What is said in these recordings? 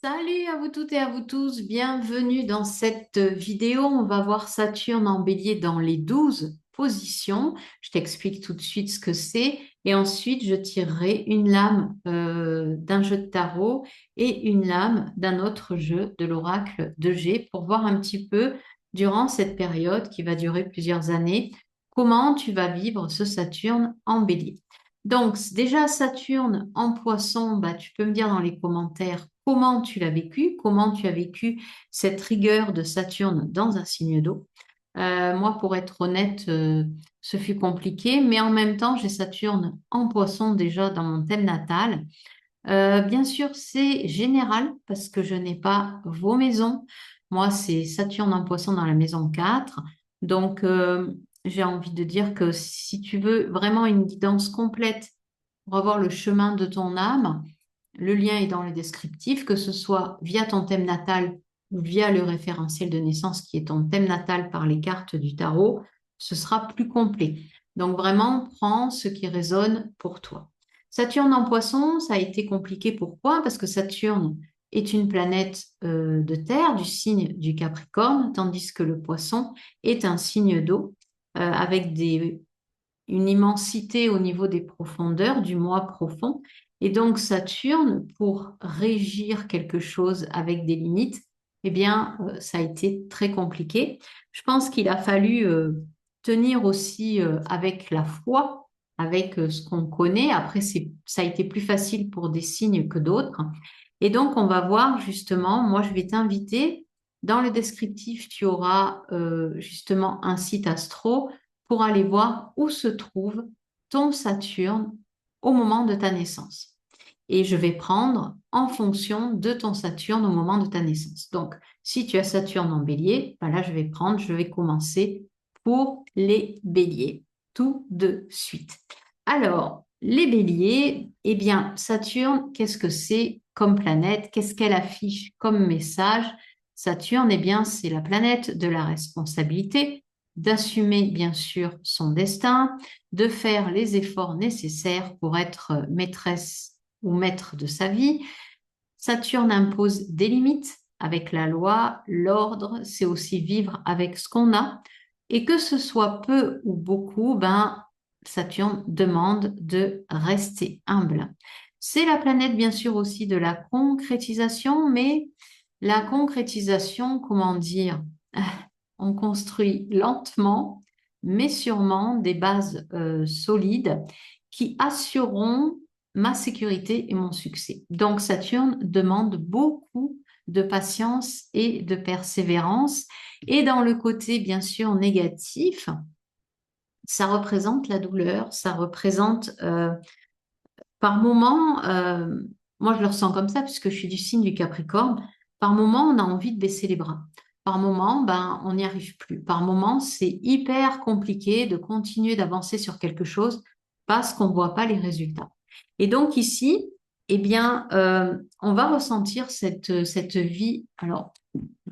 Salut à vous toutes et à vous tous, bienvenue dans cette vidéo. On va voir Saturne en bélier dans les 12 positions. Je t'explique tout de suite ce que c'est et ensuite je tirerai une lame d'un jeu de tarot et une lame d'un autre jeu de l'oracle de G pour voir un petit peu durant cette période qui va durer plusieurs années, comment tu vas vivre ce Saturne en bélier. Donc, déjà, Saturne en poisson, bah, tu peux me dire dans les commentaires comment tu l'as vécu, comment tu as vécu cette rigueur de Saturne dans un signe d'eau. Moi, pour être honnête, ce fut compliqué, mais en même temps, j'ai Saturne en poisson déjà dans mon thème natal. Bien sûr, c'est général parce que je n'ai pas vos maisons. Moi, c'est Saturne en poisson dans la maison 4. Donc, j'ai envie de dire que si tu veux vraiment une guidance complète pour avoir le chemin de ton âme, le lien est dans le descriptif, que ce soit via ton thème natal ou via le référentiel de naissance qui est ton thème natal par les cartes du tarot, ce sera plus complet. Donc, vraiment, prends ce qui résonne pour toi. Saturne en poisson, ça a été compliqué. Pourquoi? Parce que Saturne est une planète de terre, du signe du Capricorne, tandis que le poisson est un signe d'eau, avec une immensité au niveau des profondeurs, du moi profond. Et donc Saturne, pour régir quelque chose avec des limites, eh bien, ça a été très compliqué. Je pense qu'il a fallu tenir aussi avec la foi, avec ce qu'on connaît. Après, ça a été plus facile pour des signes que d'autres. Et donc, on va voir justement, moi, je vais t'inviter. Dans le descriptif, tu auras justement un site astro pour aller voir où se trouve ton Saturne au moment de ta naissance. Et je vais prendre en fonction de ton Saturne au moment de ta naissance. Donc, si tu as Saturne en bélier, ben là, je vais commencer pour les béliers tout de suite. Alors, les béliers, eh bien, Saturne, qu'est-ce que c'est comme planète? Qu'est-ce qu'elle affiche comme message? Saturne, eh bien, c'est la planète de la responsabilité, d'assumer bien sûr son destin, de faire les efforts nécessaires pour être maîtresse ou maître de sa vie. Saturne impose des limites avec la loi, l'ordre, c'est aussi vivre avec ce qu'on a. Et que ce soit peu ou beaucoup, ben, Saturne demande de rester humble. C'est la planète, bien sûr, aussi de la concrétisation, mais la concrétisation, comment dire, on construit lentement, mais sûrement des bases solides qui assureront ma sécurité et mon succès. Donc Saturne demande beaucoup de patience et de persévérance. Et dans le côté, bien sûr, négatif, ça représente la douleur, ça représente par moment, moi je le ressens comme ça puisque je suis du signe du Capricorne, par moment on a envie de baisser les bras. Par moment, ben, on n'y arrive plus. Par moment, c'est hyper compliqué de continuer d'avancer sur quelque chose parce qu'on ne voit pas les résultats. Et donc ici, eh bien, on va ressentir cette vie. Alors,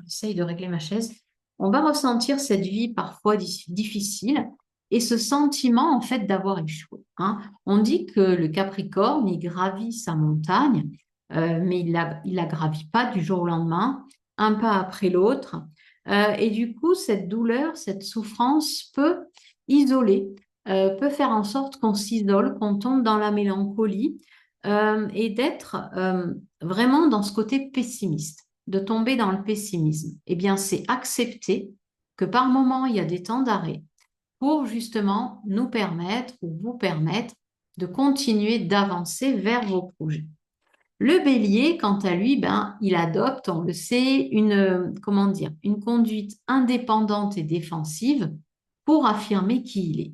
j'essaye de régler ma chaise. On va ressentir cette vie parfois difficile et ce sentiment en fait d'avoir échoué, hein. On dit que le Capricorne, il gravit sa montagne, mais il la gravit pas du jour au lendemain, un pas après l'autre. Et du coup, cette douleur, cette souffrance peut isoler, peut faire en sorte qu'on s'isole, qu'on tombe dans la mélancolie et d'être vraiment dans ce côté pessimiste, de tomber dans le pessimisme. Eh bien, c'est accepter que par moment, il y a des temps d'arrêt pour justement nous permettre ou vous permettre de continuer d'avancer vers vos projets. Le bélier, quant à lui, ben, il adopte, on le sait, comment dire, une conduite indépendante et défensive pour affirmer qui il est.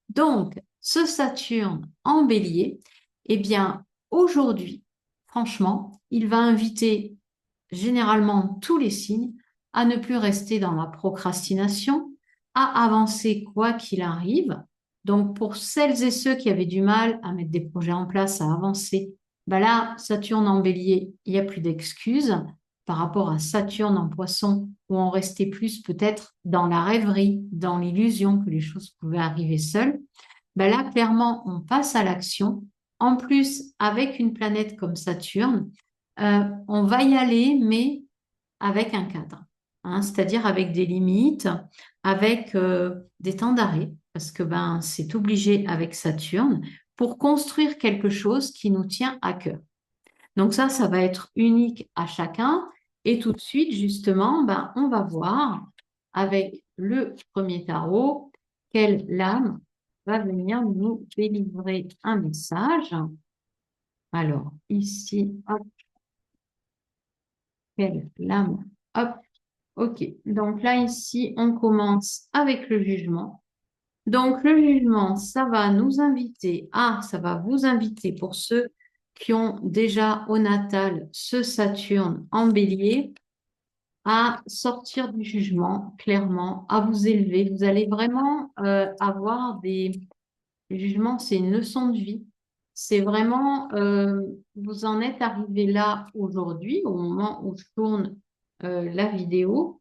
Donc, ce Saturne en bélier, eh bien, aujourd'hui, franchement, il va inviter généralement tous les signes à ne plus rester dans la procrastination, à avancer quoi qu'il arrive. Donc, pour celles et ceux qui avaient du mal à mettre des projets en place, à avancer, ben là, Saturne en bélier, il n'y a plus d'excuses par rapport à Saturne en poisson, où on restait plus peut-être dans la rêverie, dans l'illusion que les choses pouvaient arriver seules. Ben là, clairement, on passe à l'action. En plus, avec une planète comme Saturne, on va y aller, mais avec un cadre, hein, c'est-à-dire avec des limites, avec des temps d'arrêt, parce que ben, c'est obligé avec Saturne pour construire quelque chose qui nous tient à cœur. Donc ça va être unique à chacun. Et tout de suite, justement, ben, on va voir avec le premier tarot quelle lame va venir nous délivrer un message. Alors, ici, hop, quelle lame? Hop, ok. Donc là, ici, on commence avec le jugement. Donc, le jugement, ça va nous inviter ça va vous inviter pour ceux qui ont déjà au natal ce Saturne en bélier, à sortir du jugement, clairement, à vous élever. Vous allez vraiment avoir le jugement, c'est une leçon de vie. C'est vraiment, vous en êtes arrivé là aujourd'hui, au moment où je tourne la vidéo.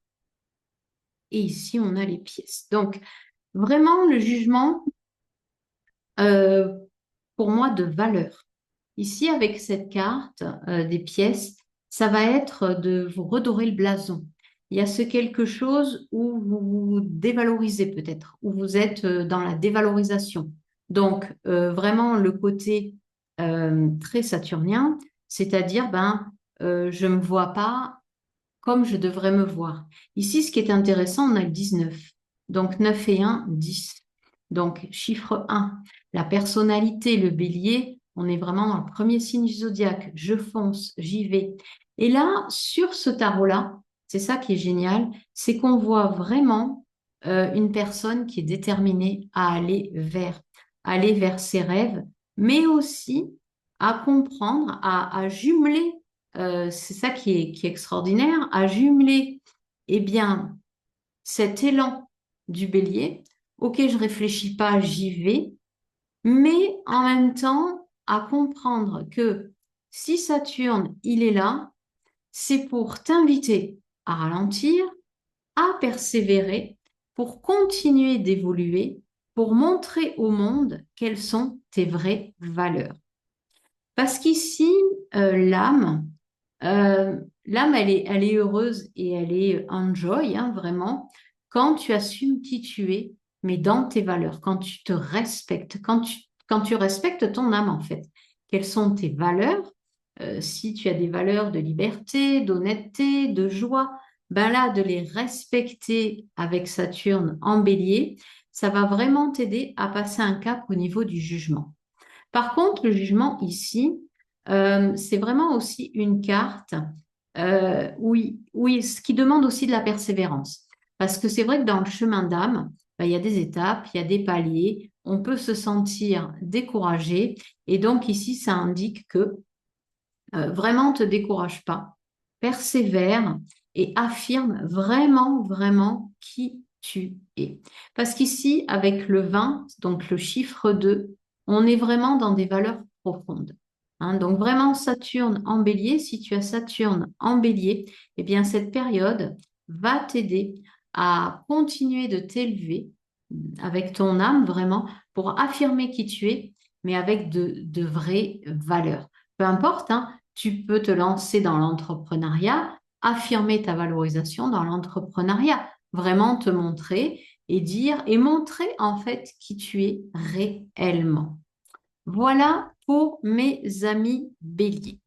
Et ici, on a les pièces. Donc, vraiment, le jugement, euh, pour moi, de valeur. Ici, avec cette carte des pièces, ça va être de vous redorer le blason. Il y a ce quelque chose où vous vous dévalorisez peut-être, où vous êtes dans la dévalorisation. Donc, vraiment le côté très saturnien, c'est-à-dire, ben, je ne me vois pas comme je devrais me voir. Ici, ce qui est intéressant, on a le 19. Donc 9 et 1, 10. Donc chiffre 1, la personnalité, le bélier, on est vraiment dans le premier signe du zodiaque. Je fonce, j'y vais. Et là, sur ce tarot-là, c'est ça qui est génial, c'est qu'on voit vraiment une personne qui est déterminée à aller vers ses rêves, mais aussi à comprendre, à jumeler c'est ça qui est extraordinaire, à jumeler eh bien, cet élan du bélier, ok, je réfléchis pas, j'y vais, mais en même temps à comprendre que si Saturne, il est là, c'est pour t'inviter à ralentir, à persévérer, pour continuer d'évoluer, pour montrer au monde quelles sont tes vraies valeurs. Parce qu'ici, l'âme, l'âme, elle est heureuse et elle est enjoy, hein, vraiment, quand tu assumes qui tu es, mais dans tes valeurs, quand tu te respectes, quand tu respectes ton âme, en fait. Quelles sont tes valeurs? Si tu as des valeurs de liberté, d'honnêteté, de joie, ben là, de les respecter avec Saturne en bélier, ça va vraiment t'aider à passer un cap au niveau du jugement. Par contre, le jugement ici, c'est vraiment aussi une carte oui, oui, ce qui demande aussi de la persévérance. Parce que c'est vrai que dans le chemin d'âme, ben, il y a des étapes, il y a des paliers, on peut se sentir découragé. Et donc ici, ça indique que vraiment, ne te décourage pas, persévère et affirme vraiment, vraiment qui tu es. Parce qu'ici, avec le 20, donc le chiffre 2, on est vraiment dans des valeurs profondes. Hein, donc vraiment, Saturne en bélier, si tu as Saturne en bélier, eh bien cette période va t'aider à continuer de t'élever avec ton âme vraiment pour affirmer qui tu es, mais avec de vraies valeurs. Peu importe, hein, tu peux te lancer dans l'entrepreneuriat, affirmer ta valorisation dans l'entrepreneuriat, vraiment te montrer et dire et montrer en fait qui tu es réellement. Voilà pour mes amis béliers.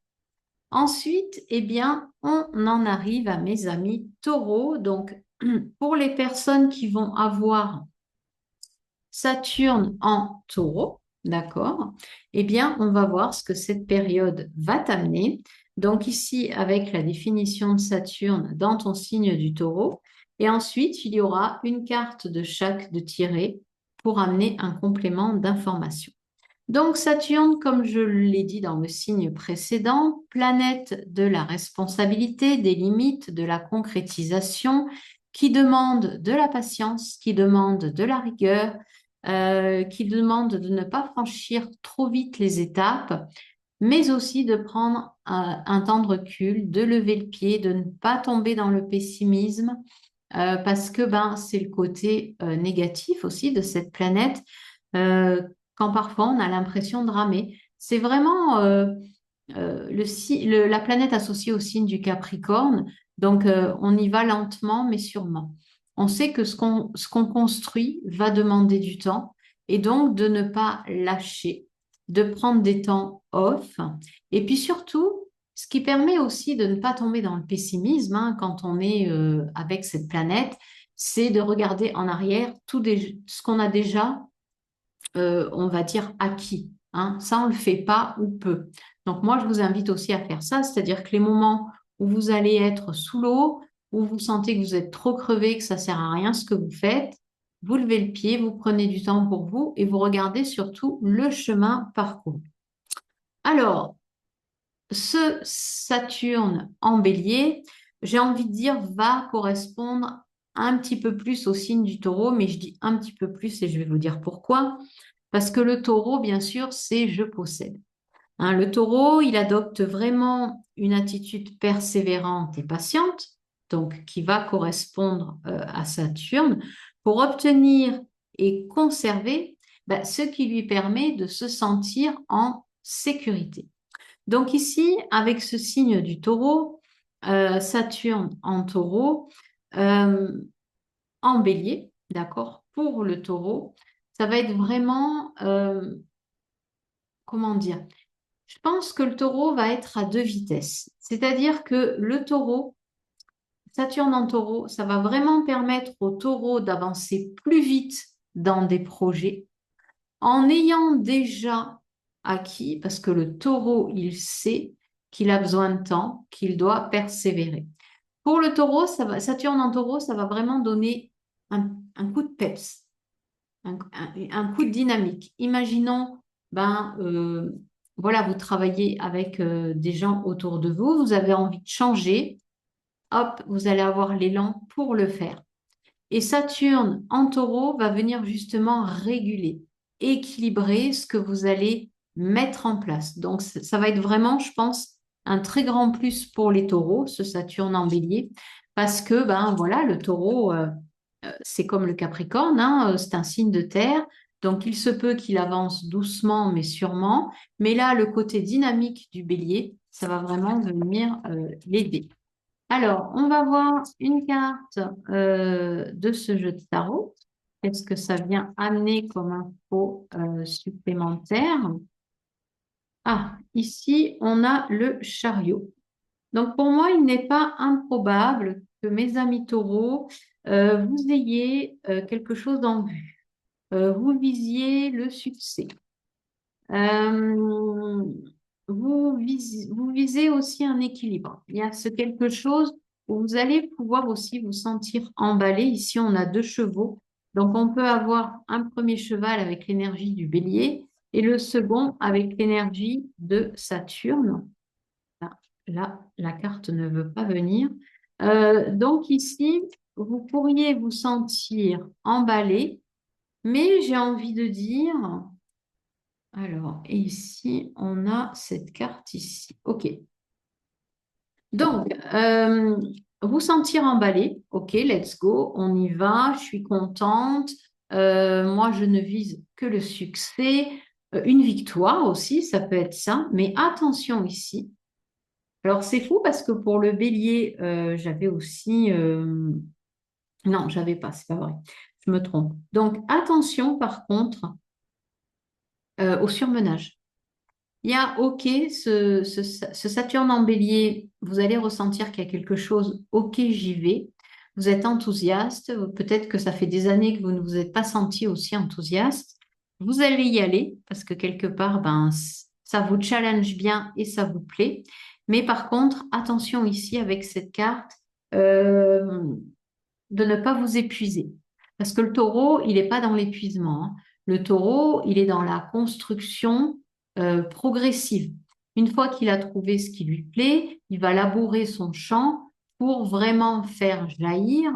Ensuite, eh bien, on en arrive à mes amis taureaux. Donc, pour les personnes qui vont avoir Saturne en taureau, d'accord? Eh bien, on va voir ce que cette période va t'amener. Donc ici, avec la définition de Saturne dans ton signe du taureau. Et ensuite, il y aura une carte de chaque de tirée pour amener un complément d'information. Donc Saturne, comme je l'ai dit dans le signe précédent, planète de la responsabilité, des limites, de la concrétisation, qui demande de la patience, qui demande de la rigueur, qui demande de ne pas franchir trop vite les étapes, mais aussi de prendre un temps de recul, de lever le pied, de ne pas tomber dans le pessimisme, parce que ben, c'est le côté négatif aussi de cette planète, quand parfois on a l'impression de ramer. C'est vraiment la planète associée au signe du Capricorne. Donc, on y va lentement, mais sûrement. On sait que ce qu'on construit va demander du temps et donc de ne pas lâcher, de prendre des temps off. Et puis surtout, ce qui permet aussi de ne pas tomber dans le pessimisme hein, quand on est avec cette planète, c'est de regarder en arrière ce qu'on a déjà on va dire, acquis. Hein. Ça, on ne le fait pas ou peu. Donc, moi, je vous invite aussi à faire ça, c'est-à-dire que les moments où vous allez être sous l'eau, où vous sentez que vous êtes trop crevé, que ça ne sert à rien ce que vous faites, vous levez le pied, vous prenez du temps pour vous et vous regardez surtout le chemin parcouru. Alors, ce Saturne en bélier, j'ai envie de dire, va correspondre un petit peu plus au signe du taureau, mais je dis un petit peu plus et je vais vous dire pourquoi. Parce que le taureau, bien sûr, c'est je possède. Hein, le taureau, il adopte vraiment une attitude persévérante et patiente, donc qui va correspondre à Saturne, pour obtenir et conserver ce qui lui permet de se sentir en sécurité. Donc ici, avec ce signe du taureau, Saturne en taureau, euh, en bélier, d'accord, pour le taureau, ça va être vraiment, comment dire, je pense que le taureau va être à deux vitesses. C'est-à-dire que le taureau, Saturne en taureau, ça va vraiment permettre au taureau d'avancer plus vite dans des projets en ayant déjà acquis, parce que le taureau, il sait qu'il a besoin de temps, qu'il doit persévérer. Pour le taureau, Saturne en taureau, ça va vraiment donner un coup de peps, un coup de dynamique. Imaginons, voilà, vous travaillez avec des gens autour de vous, vous avez envie de changer, hop, vous allez avoir l'élan pour le faire. Et Saturne en taureau va venir justement réguler, équilibrer ce que vous allez mettre en place. Donc, ça va être vraiment, je pense, un très grand plus pour les taureaux, ce Saturne en bélier, parce que, ben voilà, le taureau, c'est comme le Capricorne, hein, c'est un signe de terre. Donc, il se peut qu'il avance doucement, mais sûrement. Mais là, le côté dynamique du bélier, ça va vraiment venir l'aider. Alors, on va voir une carte de ce jeu de tarot. Qu'est-ce que ça vient amener comme info supplémentaire? Ah, ici, on a le chariot. Donc, pour moi, il n'est pas improbable que mes amis taureaux, vous ayez quelque chose en vue. Vous visiez le succès. Euh, vous visez aussi un équilibre. Il y a ce quelque chose où vous allez pouvoir aussi vous sentir emballé. Ici, on a deux chevaux. Donc, on peut avoir un premier cheval avec l'énergie du bélier et le second avec l'énergie de Saturne. Là, la carte ne veut pas venir. Donc, ici, vous pourriez vous sentir emballé, mais j'ai envie de dire... Alors, et ici, on a cette carte ici. OK. Donc, vous sentir emballé. OK, let's go. On y va. Je suis contente. Moi, je ne vise que le succès. Une victoire aussi, ça peut être ça. Mais attention ici. Alors, c'est fou parce que pour le bélier, j'avais aussi... Non, j'avais pas, c'est pas vrai. Je me trompe. Donc, attention par contre au surmenage. Il y a, OK, ce Saturne en bélier, vous allez ressentir qu'il y a quelque chose, OK, j'y vais. Vous êtes enthousiaste, peut-être que ça fait des années que vous ne vous êtes pas senti aussi enthousiaste. Vous allez y aller parce que quelque part, ça vous challenge bien et ça vous plaît. Mais par contre, attention ici avec cette carte, euh, de ne pas vous épuiser. Parce que le taureau, il n'est pas dans l'épuisement. Hein. Le taureau, il est dans la construction progressive. Une fois qu'il a trouvé ce qui lui plaît, il va labourer son champ pour vraiment faire jaillir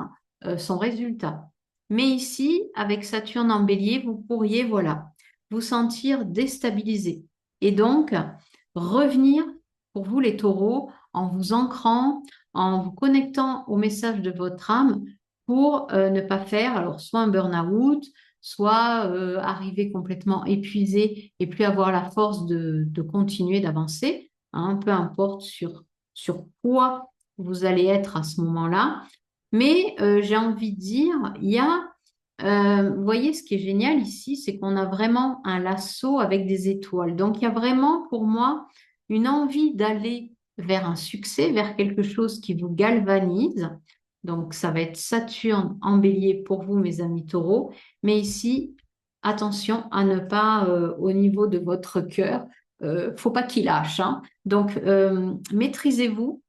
son résultat. Mais ici, avec Saturne en bélier, vous pourriez, voilà, vous sentir déstabilisé. Et donc, revenir, pour vous les taureaux, en vous ancrant, en vous connectant au message de votre âme pour ne pas faire alors soit un burn-out, soit arriver complètement épuisé et plus avoir la force de continuer d'avancer. hein, peu importe sur quoi vous allez être à ce moment-là. Mais j'ai envie de dire, il y a, vous voyez, ce qui est génial ici, c'est qu'on a vraiment un lasso avec des étoiles. Donc, il y a vraiment pour moi une envie d'aller vers un succès, vers quelque chose qui vous galvanise. Donc, ça va être Saturne en bélier pour vous, mes amis taureaux. Mais ici, attention à ne pas, au niveau de votre cœur, faut pas qu'il lâche, hein. Donc, maîtrisez-vous,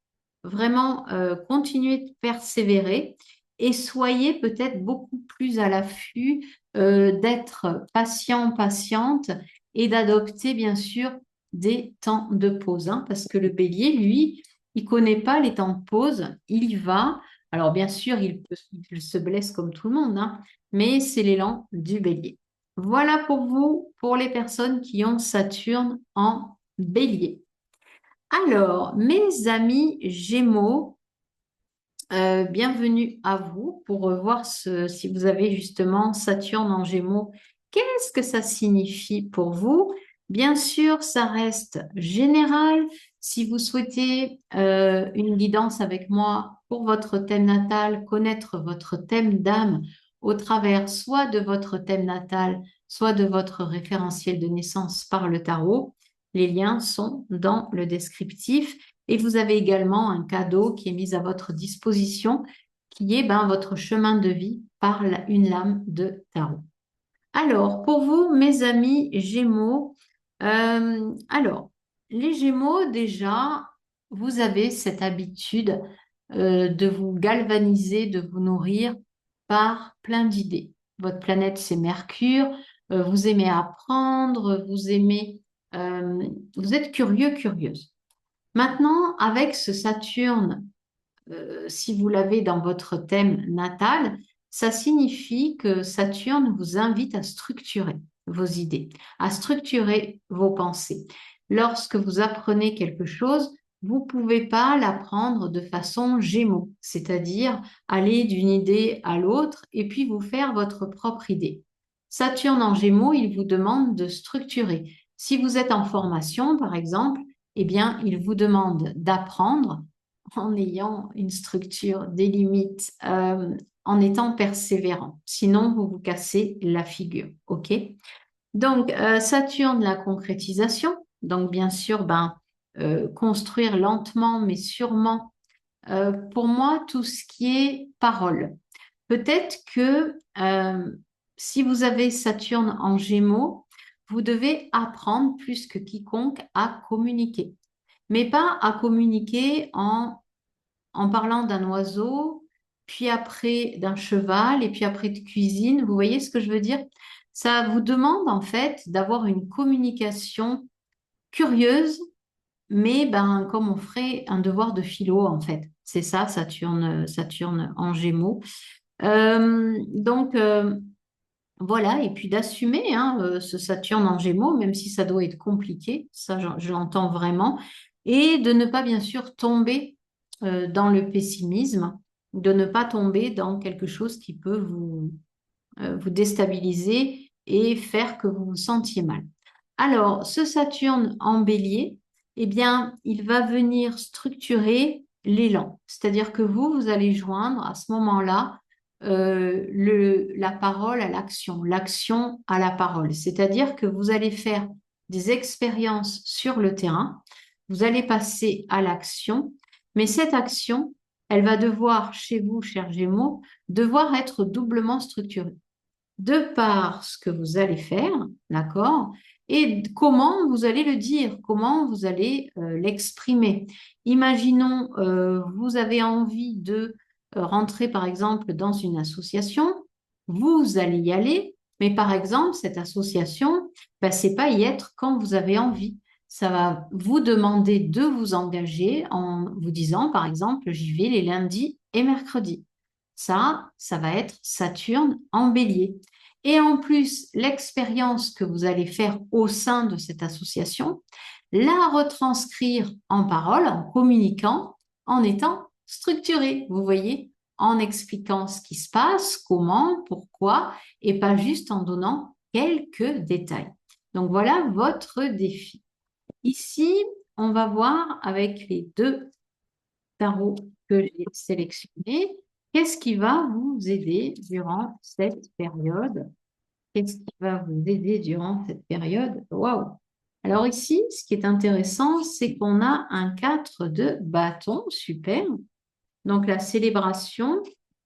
vraiment, continuez de persévérer et soyez peut-être beaucoup plus à l'affût, d'être patient, patiente et d'adopter, bien sûr, des temps de pause, hein, parce que le bélier, lui, il connaît pas les temps de pause, il y va. Alors, bien sûr, il se blesse comme tout le monde, hein, mais c'est l'élan du bélier. Voilà pour vous, pour les personnes qui ont Saturne en bélier. Alors, mes amis Gémeaux, bienvenue à vous pour voir si vous avez justement Saturne en Gémeaux. Qu'est-ce que ça signifie pour vous? Bien sûr, ça reste général. Si vous souhaitez une guidance avec moi pour votre thème natal, connaître votre thème d'âme au travers soit de votre thème natal, soit de votre référentiel de naissance par le tarot, les liens sont dans le descriptif. Et vous avez également un cadeau qui est mis à votre disposition, qui est votre chemin de vie par une lame de tarot. Alors, pour vous, mes amis Gémeaux, les Gémeaux, déjà, vous avez cette habitude de vous galvaniser, de vous nourrir par plein d'idées. Votre planète, c'est Mercure. Vous aimez apprendre, vous êtes curieux, curieuse. Maintenant, avec ce Saturne, si vous l'avez dans votre thème natal, ça signifie que Saturne vous invite à structurer vos idées, à structurer vos pensées. Lorsque vous apprenez quelque chose, vous ne pouvez pas l'apprendre de façon Gémeaux, c'est-à-dire aller d'une idée à l'autre et puis vous faire votre propre idée. Saturne en Gémeaux, il vous demande de structurer. Si vous êtes en formation, par exemple, eh bien, il vous demande d'apprendre en ayant une structure, des limites, en étant persévérant. Sinon, vous vous cassez la figure. OK? Donc, Saturne, la concrétisation. Donc, bien sûr, construire lentement, mais sûrement. Pour moi, tout ce qui est parole. Peut-être que si vous avez Saturne en Gémeaux, vous devez apprendre plus que quiconque à communiquer. Mais pas à communiquer en parlant d'un oiseau, puis après d'un cheval, et puis après de cuisine. Vous voyez ce que je veux dire? Ça vous demande en fait d'avoir une communication curieuse, mais comme on ferait un devoir de philo en fait. C'est ça, Saturne en Gémeaux. Donc voilà, et puis d'assumer hein, ce Saturne en Gémeaux, même si ça doit être compliqué, ça je l'entends vraiment, et de ne pas bien sûr tomber dans le pessimisme, de ne pas tomber dans quelque chose qui peut vous déstabiliser et faire que vous vous sentiez mal. Alors, ce Saturne en bélier, eh bien, il va venir structurer l'élan. C'est-à-dire que vous allez joindre à ce moment-là la parole à l'action, l'action à la parole. C'est-à-dire que vous allez faire des expériences sur le terrain, vous allez passer à l'action, mais cette action, elle va devoir, chez vous, chers Gémeaux, devoir être doublement structurée de par ce que vous allez faire, d'accord? Et comment vous allez le dire, comment vous allez l'exprimer. Imaginons, vous avez envie de rentrer par exemple dans une association, vous allez y aller, mais par exemple, cette association, c'est pas y être quand vous avez envie. Ça va vous demander de vous engager en vous disant, par exemple, j'y vais les lundis et mercredis. Ça va être Saturne en bélier. Et en plus, l'expérience que vous allez faire au sein de cette association, la retranscrire en parole, en communiquant, en étant structuré, vous voyez, en expliquant ce qui se passe, comment, pourquoi, et pas juste en donnant quelques détails. Donc voilà votre défi. Ici, on va voir avec les deux tarots que j'ai sélectionnés, qu'est-ce qui va vous aider durant cette période? Qu'est-ce qui va vous aider durant cette période? Waouh! Alors ici, ce qui est intéressant, c'est qu'on a un 4 de bâton, super. Donc la célébration,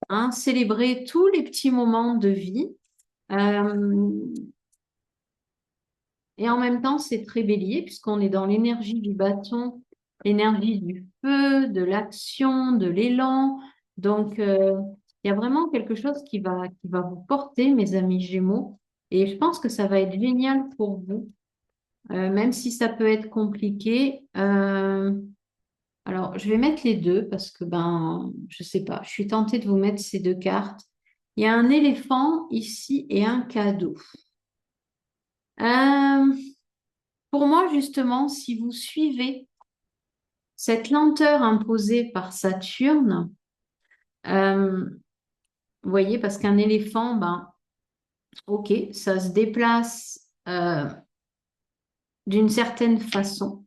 hein, célébrer tous les petits moments de vie. Euh, et en même temps, c'est très bélier, puisqu'on est dans l'énergie du bâton, l'énergie du feu, de l'action, de l'élan. Donc, il y a vraiment quelque chose qui va vous porter, mes amis Gémeaux. Et je pense que ça va être génial pour vous, même si ça peut être compliqué. Alors, je vais mettre les deux parce que, ben, je sais pas, je suis tentée de vous mettre ces deux cartes. Il y a un éléphant ici et un cadeau. Euh, pour moi, justement, si vous suivez cette lenteur imposée par Saturne, vous voyez, parce qu'un éléphant, ben, ok, ça se déplace d'une certaine façon.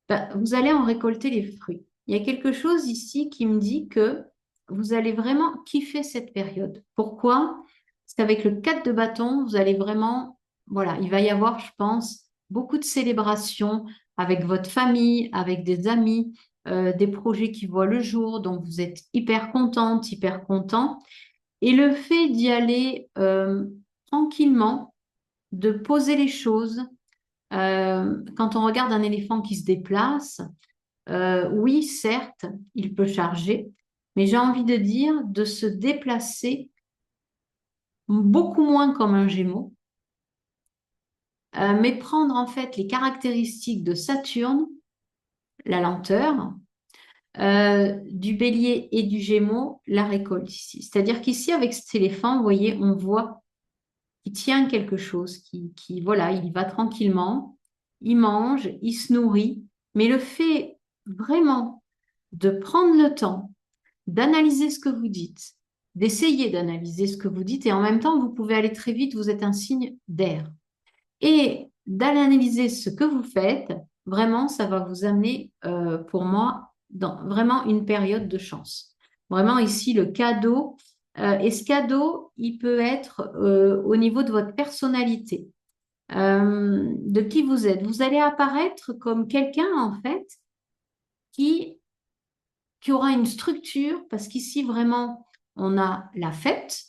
Ben, vous allez en récolter les fruits. Il y a quelque chose ici qui me dit que vous allez vraiment kiffer cette période. Pourquoi? Parce qu'avec le 4 de bâton, vous allez vraiment, voilà, il va y avoir, je pense, beaucoup de célébrations avec votre famille, avec des amis, des projets qui voient le jour. Donc, vous êtes hyper contente, hyper content. Et le fait d'y aller tranquillement, de poser les choses, quand on regarde un éléphant qui se déplace, oui, certes, il peut charger, mais j'ai envie de dire de se déplacer beaucoup moins comme un Gémeaux, mais prendre en fait les caractéristiques de Saturne, la lenteur, du Bélier et du Gémeaux, la récolte ici. C'est-à-dire qu'ici, avec cet éléphant, vous voyez, on voit qu'il tient quelque chose, voilà, il y va tranquillement, il mange, il se nourrit, mais le fait vraiment de prendre le temps d'analyser ce que vous dites, d'essayer d'analyser ce que vous dites, et en même temps, vous pouvez aller très vite, vous êtes un signe d'air. Et d'analyser ce que vous faites, vraiment, ça va vous amener, pour moi, dans vraiment une période de chance. Vraiment, ici, le cadeau, et ce cadeau, il peut être au niveau de votre personnalité, de qui vous êtes. Vous allez apparaître comme quelqu'un, en fait, qui aura une structure, parce qu'ici, vraiment, on a la fête,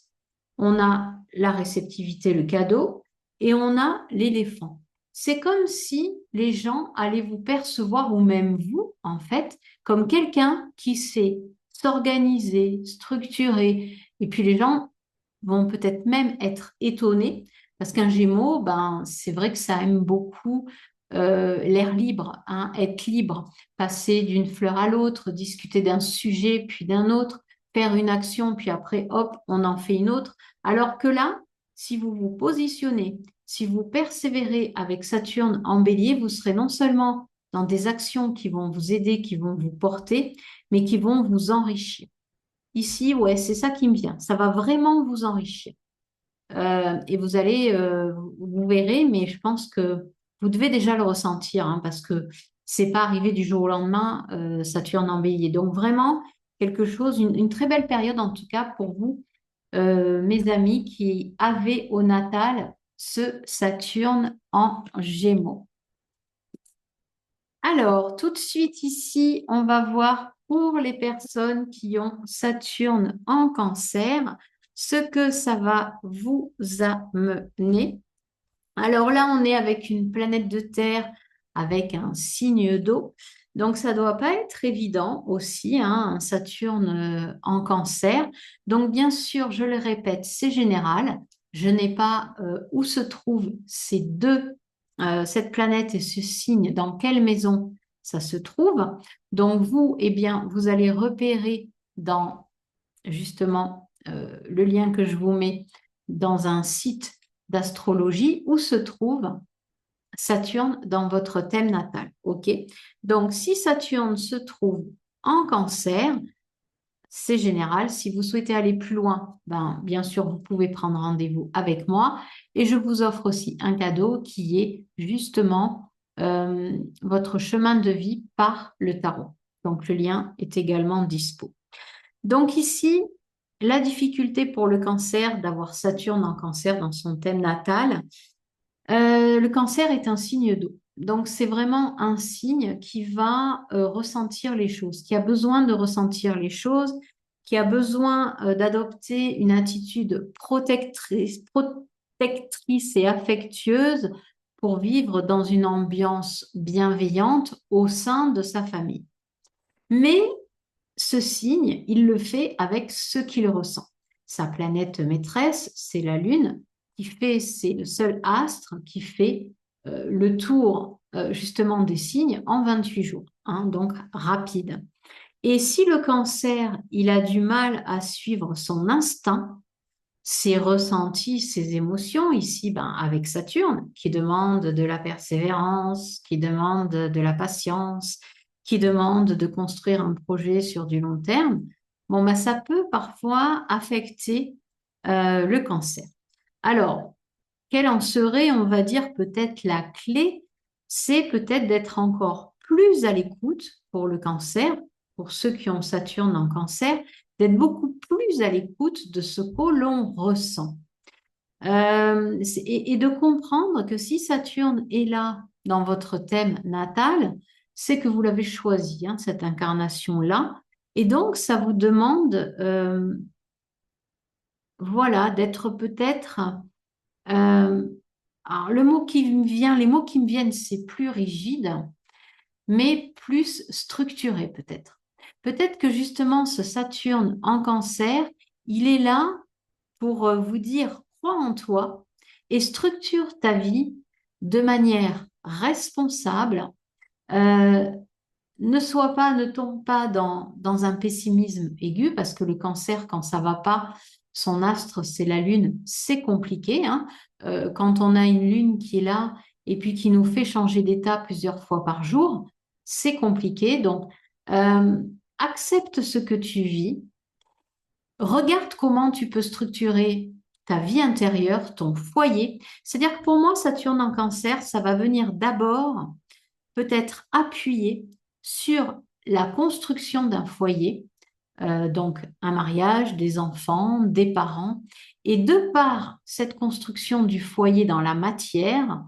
on a la réceptivité, le cadeau, et on a l'éléphant. C'est comme si les gens allaient vous percevoir, ou même vous, en fait, comme quelqu'un qui sait s'organiser, structurer, et puis les gens vont peut-être même être étonnés, parce qu'un Gémeaux, ben, c'est vrai que ça aime beaucoup l'air libre, hein, être libre, passer d'une fleur à l'autre, discuter d'un sujet puis d'un autre, faire une action puis après, hop, on en fait une autre. Alors que là, si vous vous positionnez, si vous persévérez avec Saturne en bélier, vous serez non seulement dans des actions qui vont vous aider, qui vont vous porter, mais qui vont vous enrichir. Ici, ouais, c'est ça qui me vient. Ça va vraiment vous enrichir. Et vous allez, vous verrez, mais je pense que vous devez déjà le ressentir, hein, parce que c'est pas arrivé du jour au lendemain, Saturne en bélier. Donc vraiment, quelque chose, une très belle période en tout cas pour vous, mes amis qui avaient au natal ce Saturne en Gémeaux. Alors, tout de suite ici, on va voir pour les personnes qui ont Saturne en Cancer, ce que ça va vous amener. Alors là, on est avec une planète de Terre avec un signe d'eau. Donc, ça ne doit pas être évident aussi, hein, un Saturne en Cancer. Donc, bien sûr, je le répète, c'est général. Je n'ai pas où se trouvent ces deux, cette planète et ce signe, dans quelle maison ça se trouve. Donc, vous, eh bien, vous allez repérer dans justement le lien que je vous mets dans un site d'astrologie où se trouve Saturne dans votre thème natal. OK? Donc, si Saturne se trouve en Cancer, c'est général. Si vous souhaitez aller plus loin, ben, bien sûr, vous pouvez prendre rendez-vous avec moi. Et je vous offre aussi un cadeau qui est justement votre chemin de vie par le tarot. Donc, le lien est également dispo. Donc ici, la difficulté pour le cancer d'avoir Saturne en cancer dans son thème natal, le cancer est un signe d'eau. Donc c'est vraiment un signe qui va ressentir les choses, qui a besoin de ressentir les choses, qui a besoin d'adopter une attitude protectrice et affectueuse pour vivre dans une ambiance bienveillante au sein de sa famille. Mais ce signe, il le fait avec ce qu'il ressent. Sa planète maîtresse, c'est la Lune, c'est le seul astre qui fait le tour justement des signes en 28 jours, hein, donc rapide. Et si le cancer, il a du mal à suivre son instinct, ses ressentis, ses émotions, ici ben, avec Saturne, qui demande de la persévérance, qui demande de la patience, qui demande de construire un projet sur du long terme, bon, ben, ça peut parfois affecter le cancer. Alors, quelle en serait, on va dire, peut-être la clé? C'est peut-être d'être encore plus à l'écoute pour le cancer, pour ceux qui ont Saturne en cancer, d'être beaucoup plus à l'écoute de ce que l'on ressent. Et de comprendre que si Saturne est là dans votre thème natal, c'est que vous l'avez choisi, hein, cette incarnation-là. Et donc, ça vous demande, voilà, d'être peut-être... alors, le mot qui me vient, les mots qui me viennent, c'est plus rigide, mais plus structuré peut-être. Peut-être que justement, ce Saturne en cancer, il est là pour vous dire, crois en toi et structure ta vie de manière responsable. Euh, ne tombe pas dans un pessimisme aigu, parce que le cancer, quand ça va pas, son astre, c'est la lune, c'est compliqué, hein. Quand on a une lune qui est là et puis qui nous fait changer d'état plusieurs fois par jour, c'est compliqué. Donc, euh, accepte ce que tu vis, regarde comment tu peux structurer ta vie intérieure, ton foyer. C'est-à-dire que pour moi, Saturne en cancer, ça va venir d'abord peut-être appuyer sur la construction d'un foyer, donc un mariage, des enfants, des parents. Et de par cette construction du foyer dans la matière,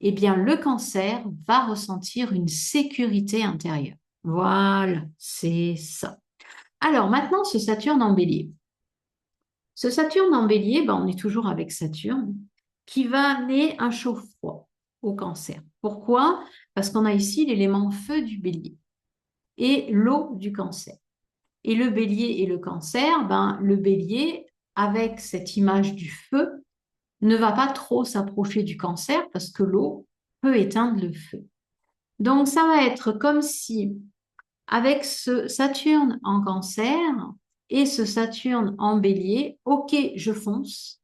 eh bien, le cancer va ressentir une sécurité intérieure. Voilà, c'est ça. Alors maintenant, ce Saturne en bélier. Ce Saturne en bélier, ben, on est toujours avec Saturne, qui va amener un chaud-froid au cancer. Pourquoi? Parce qu'on a ici l'élément feu du bélier et l'eau du cancer. Et le bélier et le cancer, ben, le bélier, avec cette image du feu, ne va pas trop s'approcher du cancer parce que l'eau peut éteindre le feu. Donc ça va être comme si, avec ce Saturne en cancer et ce Saturne en bélier, ok, je fonce,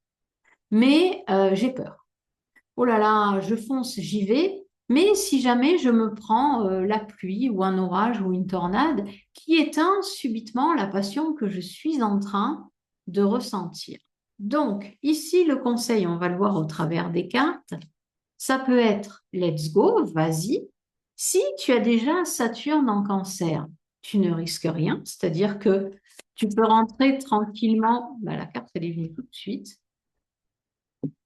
mais j'ai peur. Oh là là, je fonce, j'y vais. Mais si jamais je me prends la pluie ou un orage ou une tornade qui éteint subitement la passion que je suis en train de ressentir. Donc, ici, le conseil, on va le voir au travers des cartes, ça peut être let's go, vas-y. Si tu as déjà Saturne en cancer, tu ne risques rien, c'est-à-dire que tu peux rentrer tranquillement, bah, la carte elle est venue tout de suite,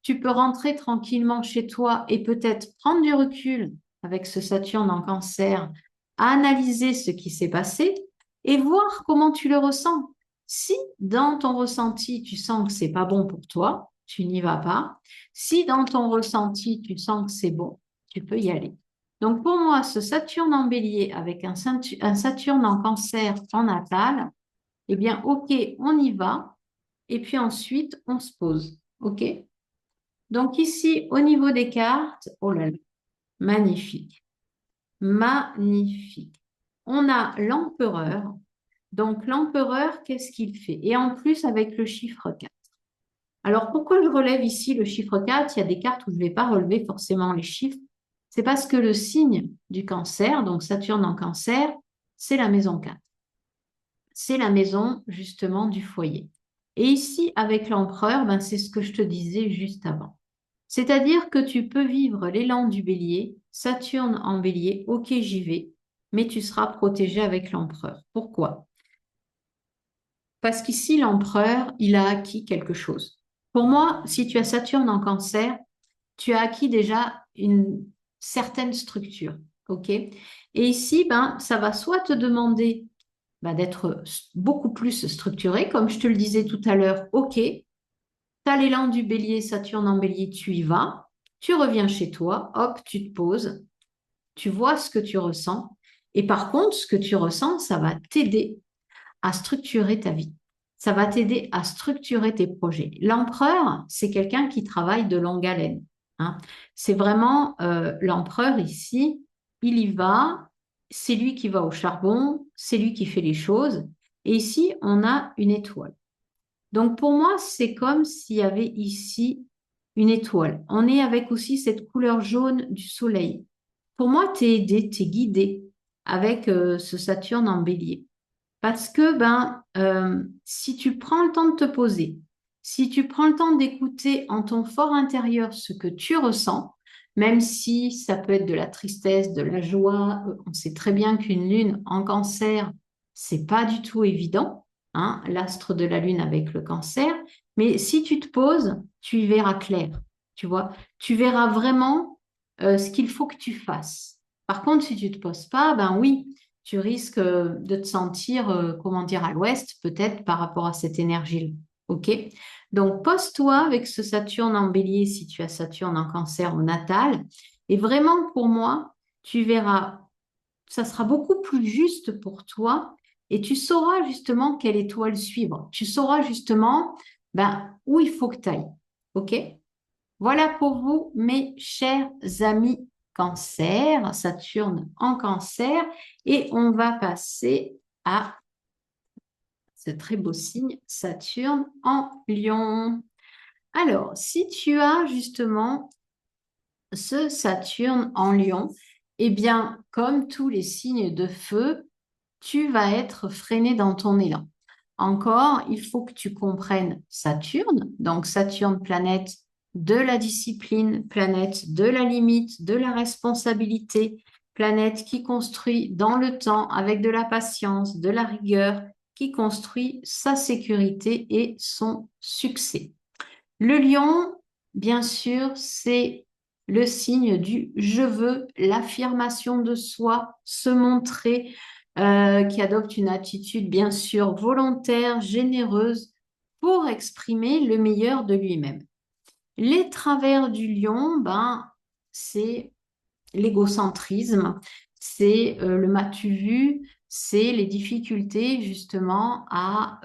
tu peux rentrer tranquillement chez toi et peut-être prendre du recul avec ce Saturne en cancer, analyser ce qui s'est passé et voir comment tu le ressens. Si dans ton ressenti, tu sens que c'est pas bon pour toi, tu n'y vas pas. Si dans ton ressenti, tu sens que c'est bon, tu peux y aller. Donc pour moi, ce Saturne en bélier avec un Saturne en cancer en natal, eh bien, ok, on y va. Et puis ensuite, on se pose. OK? Donc ici, au niveau des cartes, oh là là, magnifique, magnifique. On a l'empereur. Donc l'empereur, qu'est-ce qu'il fait? Et en plus avec le chiffre 4. Alors pourquoi je relève ici le chiffre 4? Il y a des cartes où je ne vais pas relever forcément les chiffres. C'est parce que le signe du cancer, donc Saturne en cancer, c'est la maison 4. C'est la maison justement du foyer. Et ici, avec l'empereur, ben, c'est ce que je te disais juste avant. C'est-à-dire que tu peux vivre l'élan du bélier, Saturne en bélier, ok, j'y vais, mais tu seras protégé avec l'empereur. Pourquoi? Parce qu'ici, l'empereur, il a acquis quelque chose. Pour moi, si tu as Saturne en cancer, tu as acquis déjà une certaine structure. OK? Et ici, ben, ça va soit te demander d'être beaucoup plus structuré, comme je te le disais tout à l'heure. OK, tu as l'élan du bélier, Saturne en bélier, tu y vas. Tu reviens chez toi, hop, tu te poses, tu vois ce que tu ressens. Et par contre, ce que tu ressens, ça va t'aider à structurer ta vie. Ça va t'aider à structurer tes projets. L'empereur, c'est quelqu'un qui travaille de longue haleine, hein. C'est vraiment l'empereur ici, il y va, c'est lui qui va au charbon, c'est lui qui fait les choses. Et ici, on a une étoile. Donc pour moi, c'est comme s'il y avait ici une étoile. On est avec aussi cette couleur jaune du soleil. Pour moi, tu es aidé, tu es guidé avec ce Saturne en bélier. Parce que si tu prends le temps de te poser, si tu prends le temps d'écouter en ton fort intérieur ce que tu ressens, même si ça peut être de la tristesse, de la joie, on sait très bien qu'une lune en cancer, c'est pas du tout évident, hein, l'astre de la lune avec le cancer, mais si tu te poses, tu y verras clair, tu vois, tu verras vraiment ce qu'il faut que tu fasses. Par contre, si tu te poses pas, ben oui, tu risques de te sentir, comment dire, à l'ouest, peut-être par rapport à cette énergie-là. OK? Donc, pose-toi avec ce Saturne en bélier si tu as Saturne en cancer au natal. Et vraiment, pour moi, tu verras, ça sera beaucoup plus juste pour toi et tu sauras justement quelle étoile suivre. Tu sauras justement où il faut que tu ailles. OK? Voilà pour vous, mes chers amis Cancer, Saturne en Cancer, et on va passer à ce très beau signe, Saturne en Lion. Alors, si tu as justement ce Saturne en Lion, eh bien, comme tous les signes de feu, tu vas être freiné dans ton élan. Encore, il faut que tu comprennes Saturne, donc Saturne, planète de la discipline, planète de la limite, de la responsabilité, planète qui construit dans le temps avec de la patience, de la rigueur, qui construit sa sécurité et son succès. Le lion, bien sûr, c'est le signe du je veux, l'affirmation de soi, se montrer, qui adopte une attitude, bien sûr, volontaire, généreuse, pour exprimer le meilleur de lui-même. Les travers du lion, c'est l'égocentrisme, c'est le m'as-tu vu, c'est les difficultés justement à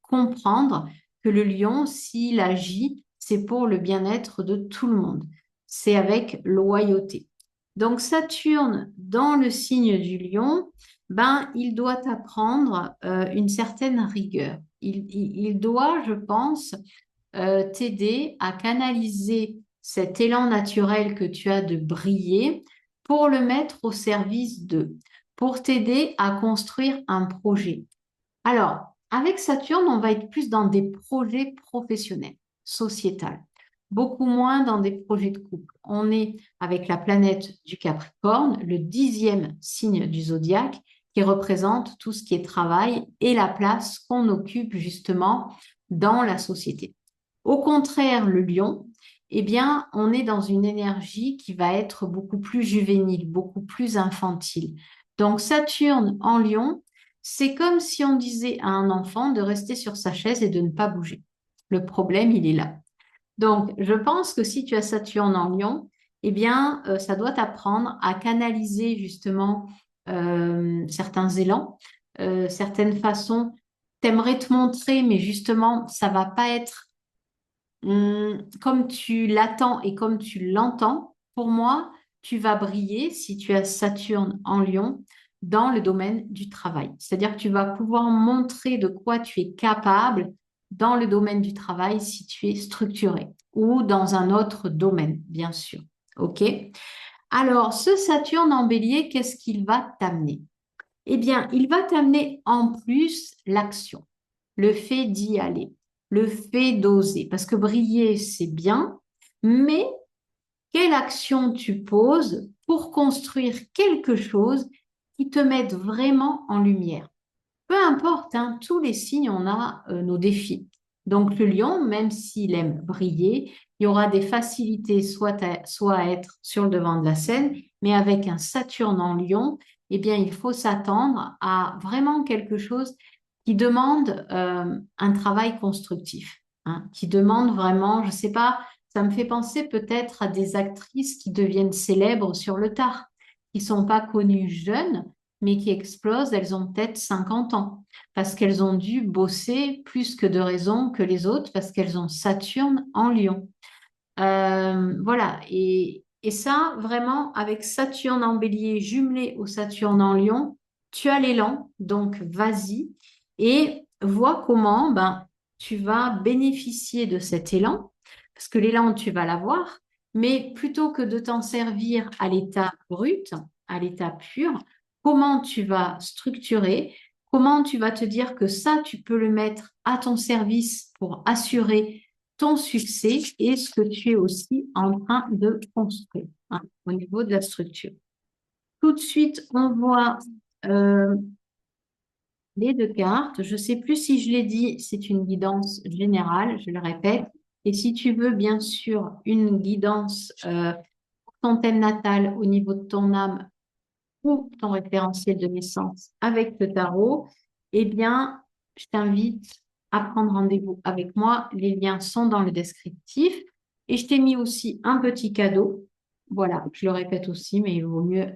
comprendre que le lion, s'il agit, c'est pour le bien-être de tout le monde. C'est avec loyauté. Donc Saturne, dans le signe du lion, il doit apprendre une certaine rigueur. Il doit, je pense, t'aider à canaliser cet élan naturel que tu as de briller pour le mettre au service d'eux, pour t'aider à construire un projet. Alors, avec Saturne, on va être plus dans des projets professionnels, sociétals, beaucoup moins dans des projets de couple. On est avec la planète du Capricorne, le 10e signe du zodiaque, qui représente tout ce qui est travail et la place qu'on occupe justement dans la société. Au contraire, le lion, eh bien, on est dans une énergie qui va être beaucoup plus juvénile, beaucoup plus infantile. Donc, Saturne en lion, c'est comme si on disait à un enfant de rester sur sa chaise et de ne pas bouger. Le problème, il est là. Donc, je pense que si tu as Saturne en lion, eh bien, ça doit t'apprendre à canaliser justement certains élans, certaines façons. T'aimerais te montrer, mais justement, ça va pas être comme tu l'attends et comme tu l'entends, pour moi, tu vas briller si tu as Saturne en Lion dans le domaine du travail. C'est-à-dire que tu vas pouvoir montrer de quoi tu es capable dans le domaine du travail si tu es structuré ou dans un autre domaine, bien sûr. OK? Alors, ce Saturne en Bélier, qu'est-ce qu'il va t'amener? Eh bien, il va t'amener en plus l'action, le fait d'y aller, le fait d'oser. Parce que briller, c'est bien, mais quelle action tu poses pour construire quelque chose qui te mette vraiment en lumière. Peu importe, hein, tous les signes, on a nos défis. Donc le lion, même s'il aime briller, il y aura des facilités soit à être sur le devant de la scène, mais avec un Saturne en lion, eh bien, il faut s'attendre à vraiment quelque chose qui demande un travail constructif, hein, qui demande vraiment, je ne sais pas, ça me fait penser peut-être à des actrices qui deviennent célèbres sur le tard, qui sont pas connues jeunes, mais qui explosent, elles ont peut-être 50 ans, parce qu'elles ont dû bosser plus que de raison que les autres, parce qu'elles ont Saturne en Lion. Voilà, et ça, vraiment, avec Saturne en Bélier jumelé au Saturne en Lion, tu as l'élan, donc vas-y, et vois comment ben, tu vas bénéficier de cet élan, parce que l'élan, tu vas l'avoir, mais plutôt que de t'en servir à l'état brut, à l'état pur, comment tu vas structurer, comment tu vas te dire que ça, tu peux le mettre à ton service pour assurer ton succès et ce que tu es aussi en train de construire, hein, au niveau de la structure. Tout de suite, on voit euh, les deux cartes. Je ne sais plus si je l'ai dit, c'est une guidance générale, je le répète. Et si tu veux, bien sûr, une guidance pour ton thème natal au niveau de ton âme ou ton référentiel de naissance avec le tarot, eh bien, je t'invite à prendre rendez-vous avec moi. Les liens sont dans le descriptif. Et je t'ai mis aussi un petit cadeau. Voilà, je le répète aussi, mais il vaut mieux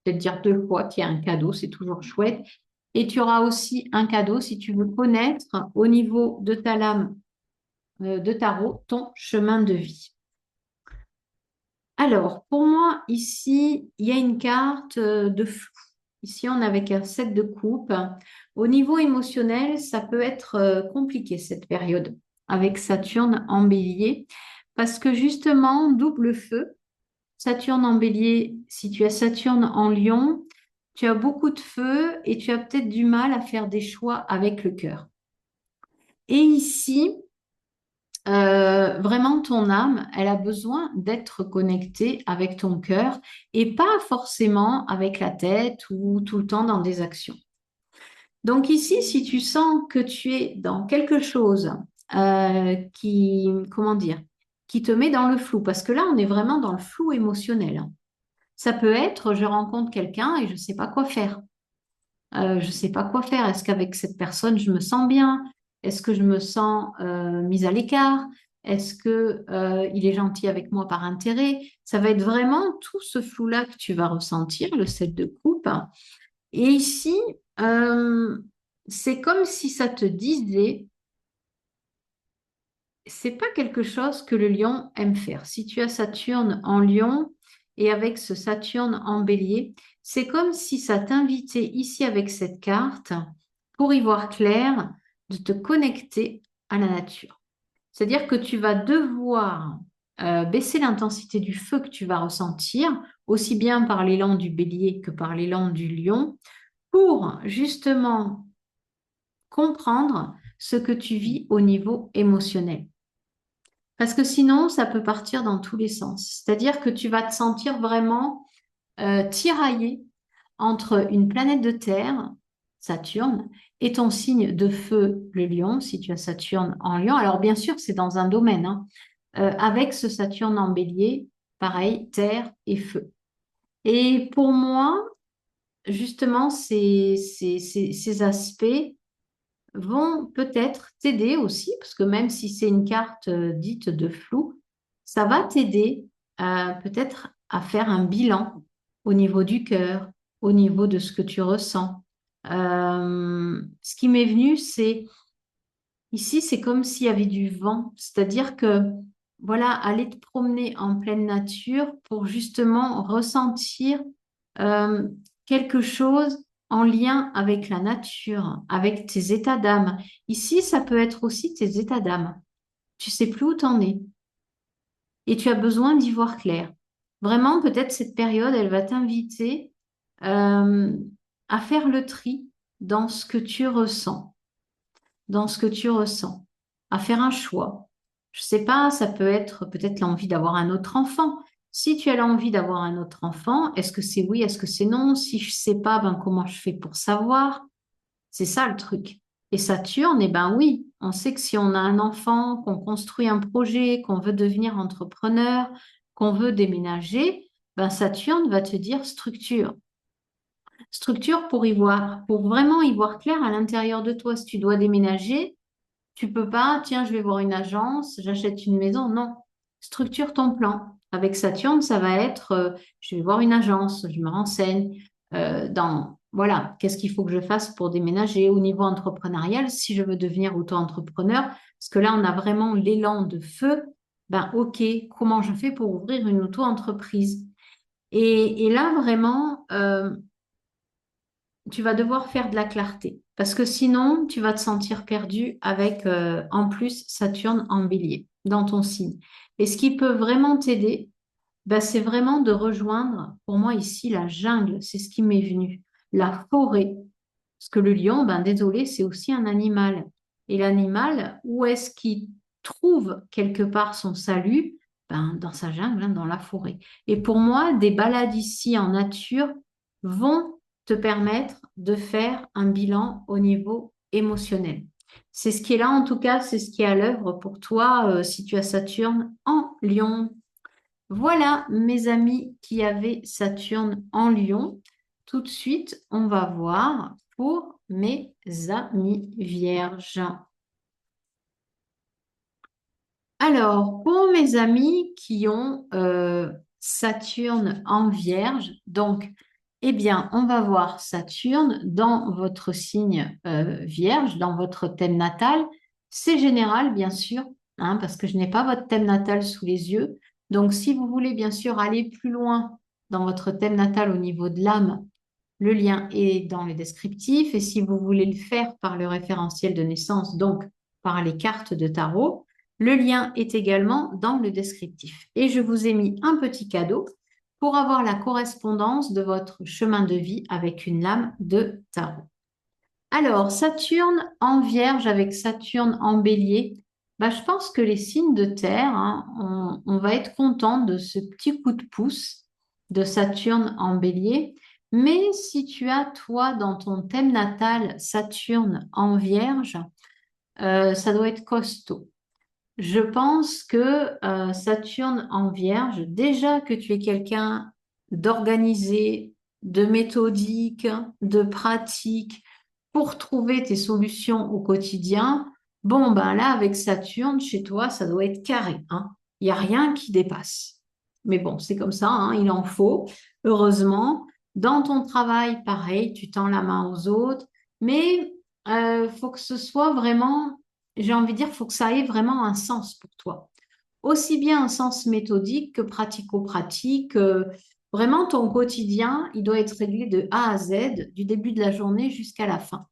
peut-être dire deux fois qu'il y a un cadeau, c'est toujours chouette. Et tu auras aussi un cadeau si tu veux connaître au niveau de ta lame de tarot ton chemin de vie. Alors, pour moi, ici, il y a une carte de flou. Ici, on est avec un 7 de coupe. Au niveau émotionnel, ça peut être compliqué cette période avec Saturne en bélier parce que justement, double feu, Saturne en bélier, si tu as Saturne en lion, tu as beaucoup de feu et tu as peut-être du mal à faire des choix avec le cœur. Et ici, vraiment, ton âme, elle a besoin d'être connectée avec ton cœur et pas forcément avec la tête ou tout le temps dans des actions. Donc ici, si tu sens que tu es dans quelque chose comment dire, qui te met dans le flou, parce que là, on est vraiment dans le flou émotionnel, hein. Ça peut être, je rencontre quelqu'un et je ne sais pas quoi faire. Je ne sais pas quoi faire. Est-ce qu'avec cette personne, je me sens bien? Est-ce que je me sens mise à l'écart? Est-ce que, il est gentil avec moi par intérêt? Ça va être vraiment tout ce flou-là que tu vas ressentir, le 7 de coupe. Et ici, euh, c'est comme si ça te disait, c'est pas quelque chose que le lion aime faire. Si tu as Saturne en lion et avec ce Saturne en bélier, c'est comme si ça t'invitait ici avec cette carte, pour y voir clair, de te connecter à la nature. C'est-à-dire que tu vas devoir baisser l'intensité du feu que tu vas ressentir, aussi bien par l'élan du bélier que par l'élan du lion, pour justement comprendre ce que tu vis au niveau émotionnel. Parce que sinon, ça peut partir dans tous les sens. C'est-à-dire que tu vas te sentir vraiment tiraillé entre une planète de terre, Saturne, et ton signe de feu, le lion, si tu as Saturne en lion. Alors bien sûr, c'est dans un domaine, hein. Avec ce Saturne en bélier, pareil, terre et feu. Et pour moi, justement, ces aspects vont peut-être t'aider aussi, parce que même si c'est une carte dite de flou, ça va t'aider peut-être à faire un bilan au niveau du cœur, au niveau de ce que tu ressens. Ce qui m'est venu, c'est ici, c'est comme s'il y avait du vent, c'est-à-dire que voilà, aller te promener en pleine nature pour justement ressentir euh, quelque chose en lien avec la nature, avec tes états d'âme. Ici, ça peut être aussi tes états d'âme. Tu sais plus où t'en es et tu as besoin d'y voir clair. Vraiment, peut-être cette période, elle va t'inviter euh, à faire le tri dans ce que tu ressens, dans ce que tu ressens, à faire un choix. Je sais pas, ça peut être peut-être l'envie d'avoir un autre enfant. Si tu as l'envie d'avoir un autre enfant, est-ce que c'est oui, est-ce que c'est non? Si je sais pas, ben comment je fais pour savoir? C'est ça le truc. Et Saturne, eh ben oui, on sait que si on a un enfant, qu'on construit un projet, qu'on veut devenir entrepreneur, qu'on veut déménager, ben Saturne va te dire structure. Structure pour y voir, pour vraiment y voir clair à l'intérieur de toi. Si tu dois déménager, tu peux pas, tiens, je vais voir une agence, j'achète une maison. Non. Structure ton plan. Avec Saturne, ça va être, je vais voir une agence, je me renseigne voilà, qu'est-ce qu'il faut que je fasse pour déménager au niveau entrepreneurial si je veux devenir auto-entrepreneur. Parce que là, on a vraiment l'élan de feu. Ben, OK, comment je fais pour ouvrir une auto-entreprise? Et là, vraiment, tu vas devoir faire de la clarté parce que sinon, tu vas te sentir perdu avec en plus Saturne en bélier dans ton signe. Et ce qui peut vraiment t'aider, ben, c'est vraiment de rejoindre, pour moi ici, la jungle, c'est ce qui m'est venu, la forêt. Parce que le lion, ben, désolé, c'est aussi un animal. Et l'animal, où est-ce qu'il trouve quelque part son salut? Ben, dans sa jungle, hein, dans la forêt. Et pour moi, des balades ici en nature vont te permettre de faire un bilan au niveau émotionnel. C'est ce qui est là, en tout cas, c'est ce qui est à l'œuvre pour toi si tu as Saturne en Lion. Voilà, mes amis qui avaient Saturne en Lion. Tout de suite, on va voir pour mes amis vierges. Alors, pour mes amis qui ont Saturne en Vierge, donc, eh bien, on va voir Saturne dans votre signe Vierge, dans votre thème natal. C'est général, bien sûr, hein, parce que je n'ai pas votre thème natal sous les yeux. Donc, si vous voulez, bien sûr, aller plus loin dans votre thème natal au niveau de l'âme, le lien est dans le descriptif. Et si vous voulez le faire par le référentiel de naissance, donc par les cartes de tarot, le lien est également dans le descriptif. Et je vous ai mis un petit cadeau pour avoir la correspondance de votre chemin de vie avec une lame de tarot. Alors, Saturne en Vierge avec Saturne en Bélier, bah, je pense que les signes de terre, hein, on va être content de ce petit coup de pouce de Saturne en Bélier. Mais si tu as, toi, dans ton thème natal, Saturne en Vierge, ça doit être costaud. Je pense que Saturne en Vierge, déjà que tu es quelqu'un d'organisé, de méthodique, de pratique pour trouver tes solutions au quotidien, bon, ben là, avec Saturne, chez toi, ça doit être carré, hein. Il n'y a rien qui dépasse. Mais bon, c'est comme ça, hein, il en faut, heureusement. Dans ton travail, pareil, tu tends la main aux autres, mais faut que ce soit vraiment j'ai envie de dire, il faut que ça ait vraiment un sens pour toi. Aussi bien un sens méthodique que pratico-pratique. Vraiment, ton quotidien, il doit être réglé de A à Z, du début de la journée jusqu'à la fin.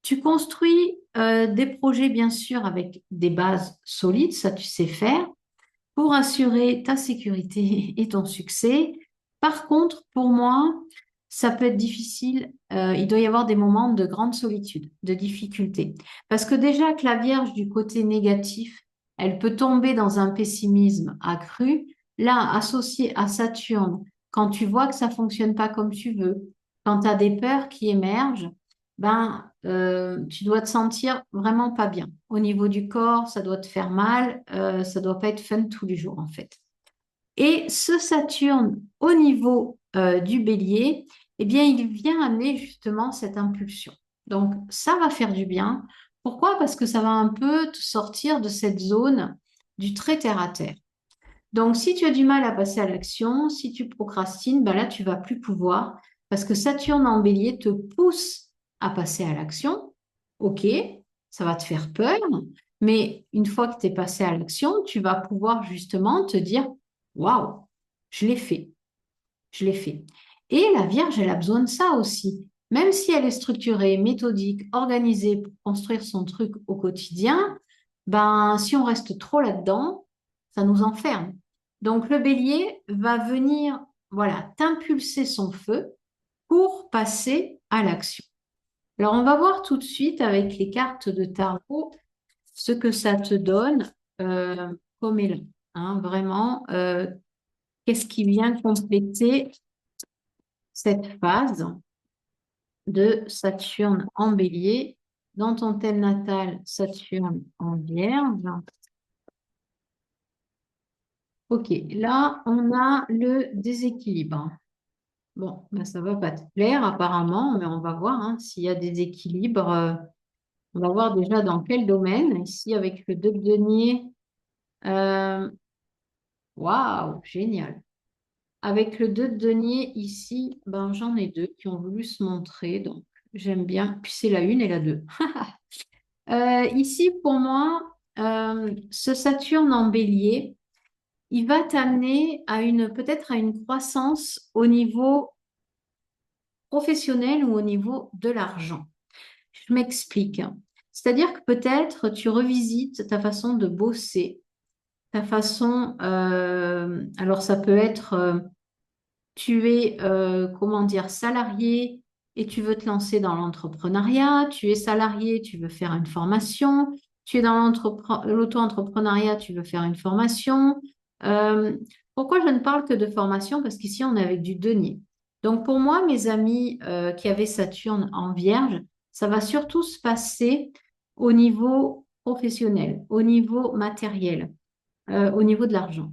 Tu construis des projets, bien sûr, avec des bases solides, ça tu sais faire, pour assurer ta sécurité et ton succès. Par contre, pour moi, ça peut être difficile. Il doit y avoir des moments de grande solitude, de difficulté. Parce que déjà que la Vierge, du côté négatif, elle peut tomber dans un pessimisme accru. Là, associé à Saturne, quand tu vois que ça fonctionne pas comme tu veux, quand tu as des peurs qui émergent, ben, tu dois te sentir vraiment pas bien. Au niveau du corps, ça doit te faire mal, ça doit pas être fun tous les jours en fait. Et ce Saturne au niveau du bélier, eh bien, il vient amener justement cette impulsion. Donc, ça va faire du bien. Pourquoi? Parce que ça va un peu te sortir de cette zone du très terre à terre. Donc, si tu as du mal à passer à l'action, si tu procrastines, ben là, tu vas plus pouvoir parce que Saturne en bélier te pousse à passer à l'action. Ok, ça va te faire peur, mais une fois que tu es passé à l'action, tu vas pouvoir justement te dire, waouh, je l'ai fait, je l'ai fait. Et la Vierge, elle a besoin de ça aussi. Même si elle est structurée, méthodique, organisée pour construire son truc au quotidien, ben, si on reste trop là-dedans, ça nous enferme. Donc, le bélier va venir, voilà, t'impulser son feu pour passer à l'action. Alors, on va voir tout de suite avec les cartes de tarot ce que ça te donne comme est là. Hein, vraiment, qu'est-ce qui vient compléter cette phase de Saturne en Bélier dans ton thème natal, Saturne en Vierge. Ok, là, on a le déséquilibre. Bon, ben, ça va pas te plaire apparemment, mais on va voir hein, s'il y a des équilibres. On va voir déjà dans quel domaine. Ici, avec le 2 de denier. euh, Waouh, génial. Avec le 2 de denier, ici, ben, j'en ai deux qui ont voulu se montrer. Donc, j'aime bien. Puis c'est la une et la 2. Ici, pour moi, ce Saturne en Bélier, il va t'amener à peut-être à une croissance au niveau professionnel ou au niveau de l'argent. Je m'explique. C'est-à-dire que peut-être tu revisites ta façon de bosser, ta façon, alors ça peut être, tu es, comment dire, salarié et tu veux te lancer dans l'entrepreneuriat, tu es salarié, tu veux faire une formation, tu es dans l'auto-entrepreneuriat, tu veux faire une formation. Euh, Pourquoi je ne parle que de formation? Parce qu'ici, on est avec du denier. Donc, pour moi, mes amis qui avaient Saturne en Vierge, ça va surtout se passer au niveau professionnel, au niveau matériel, au niveau de l'argent.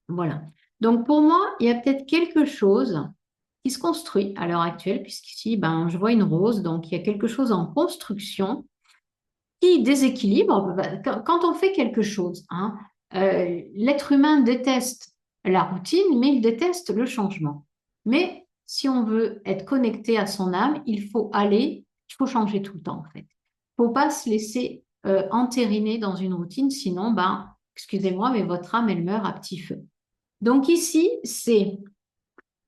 Voilà. Donc pour moi, il y a peut-être quelque chose qui se construit à l'heure actuelle, puisqu'ici, ben, je vois une rose, donc il y a quelque chose en construction qui déséquilibre. Quand on fait quelque chose, hein, l'être humain déteste la routine, mais il déteste le changement. Mais si on veut être connecté à son âme, il faut changer tout le temps, en fait. Il ne faut pas se laisser entériner dans une routine, sinon, ben, excusez-moi, mais votre âme, elle meurt à petit feu. Donc ici, c'est,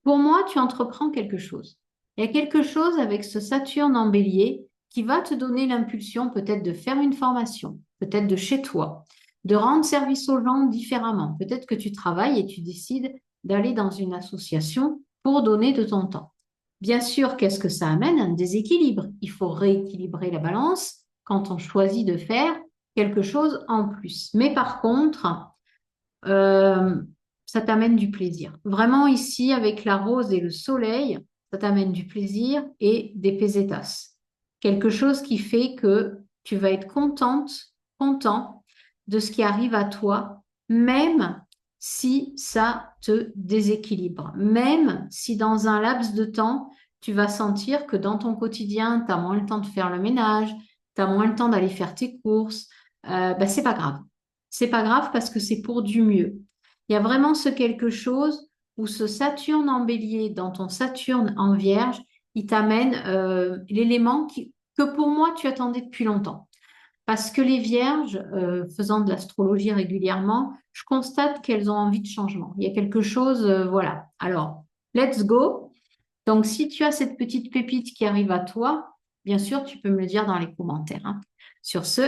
pour moi, tu entreprends quelque chose. Il y a quelque chose avec ce Saturne en Bélier qui va te donner l'impulsion peut-être de faire une formation, peut-être de chez toi, de rendre service aux gens différemment. Peut-être que tu travailles et tu décides d'aller dans une association pour donner de ton temps. Bien sûr, qu'est-ce que ça amène? Un déséquilibre. Il faut rééquilibrer la balance quand on choisit de faire quelque chose en plus. Mais par contre, euh, ça t'amène du plaisir. Vraiment ici, avec la rose et le soleil, ça t'amène du plaisir et des pesetas. Quelque chose qui fait que tu vas être contente, content de ce qui arrive à toi, même si ça te déséquilibre. Même si dans un laps de temps, tu vas sentir que dans ton quotidien, tu as moins le temps de faire le ménage, tu as moins le temps d'aller faire tes courses, ben, c'est pas grave. C'est pas grave parce que c'est pour du mieux. Il y a vraiment ce quelque chose où ce Saturne en Bélier dans ton Saturne en Vierge, il t'amène l'élément que pour moi tu attendais depuis longtemps. Parce que les Vierges, faisant de l'astrologie régulièrement, je constate qu'elles ont envie de changement. Il y a quelque chose, voilà. Alors, let's go. Donc, si tu as cette petite pépite qui arrive à toi, bien sûr, tu peux me le dire dans les commentaires. Hein. Sur ce,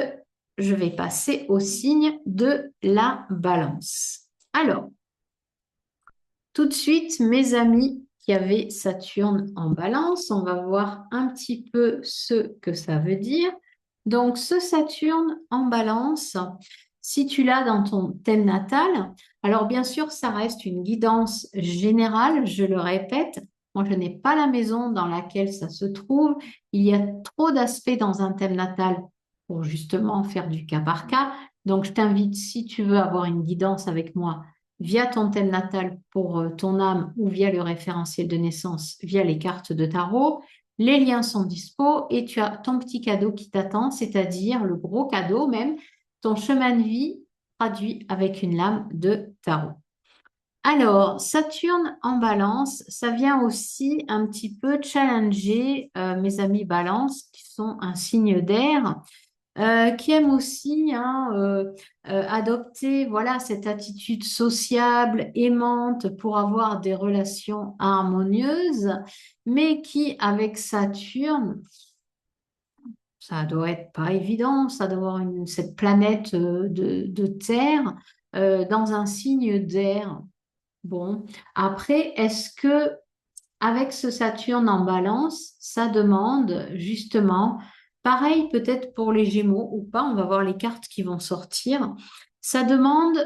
je vais passer au signe de la balance. Alors, tout de suite, mes amis qui avaient Saturne en balance, on va voir un petit peu ce que ça veut dire. Donc, ce Saturne en balance, si tu l'as dans ton thème natal, alors bien sûr, ça reste une guidance générale, je le répète. Moi, je n'ai pas la maison dans laquelle ça se trouve. Il y a trop d'aspects dans un thème natal pour justement faire du cas par cas. Donc, je t'invite, si tu veux avoir une guidance avec moi, via ton thème natal pour ton âme ou via le référentiel de naissance, via les cartes de tarot. Les liens sont dispo et tu as ton petit cadeau qui t'attend, c'est-à-dire le gros cadeau même, ton chemin de vie traduit avec une lame de tarot. Alors, Saturne en balance, ça vient aussi un petit peu challenger mes amis balance qui sont un signe d'air qui aiment aussi hein, adopter voilà, cette attitude sociable, aimante pour avoir des relations harmonieuses, mais qui, avec Saturne, ça doit être pas évident, ça doit avoir cette planète de Terre dans un signe d'air. Bon, après, est-ce que avec ce Saturne en balance, ça demande justement, pareil peut-être pour les Gémeaux ou pas, on va voir les cartes qui vont sortir, Ça demande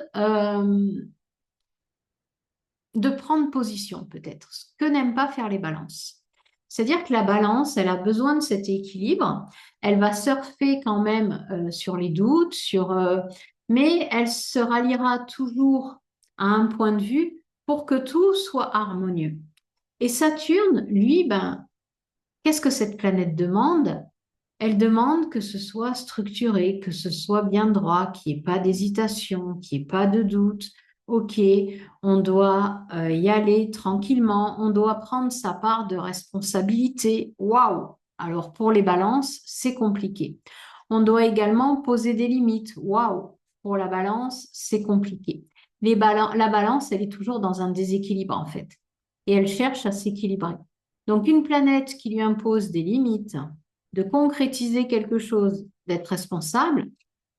de prendre position peut-être, ce que n'aiment pas faire les balances. C'est-à-dire que la balance, elle a besoin de cet équilibre. Elle va surfer quand même sur les doutes, mais elle se ralliera toujours à un point de vue pour que tout soit harmonieux. Et Saturne, lui, ben, qu'est-ce que cette planète demande? Elle demande que ce soit structuré, que ce soit bien droit, qu'il n'y ait pas d'hésitation, qu'il n'y ait pas de doute. OK, on doit y aller tranquillement, on doit prendre sa part de responsabilité. Waouh! Alors pour les balances, c'est compliqué. On doit également poser des limites. Waouh! Pour la balance, c'est compliqué. La balance, elle est toujours dans un déséquilibre en fait. Et elle cherche à s'équilibrer. Donc une planète qui lui impose des limites, de concrétiser quelque chose, d'être responsable,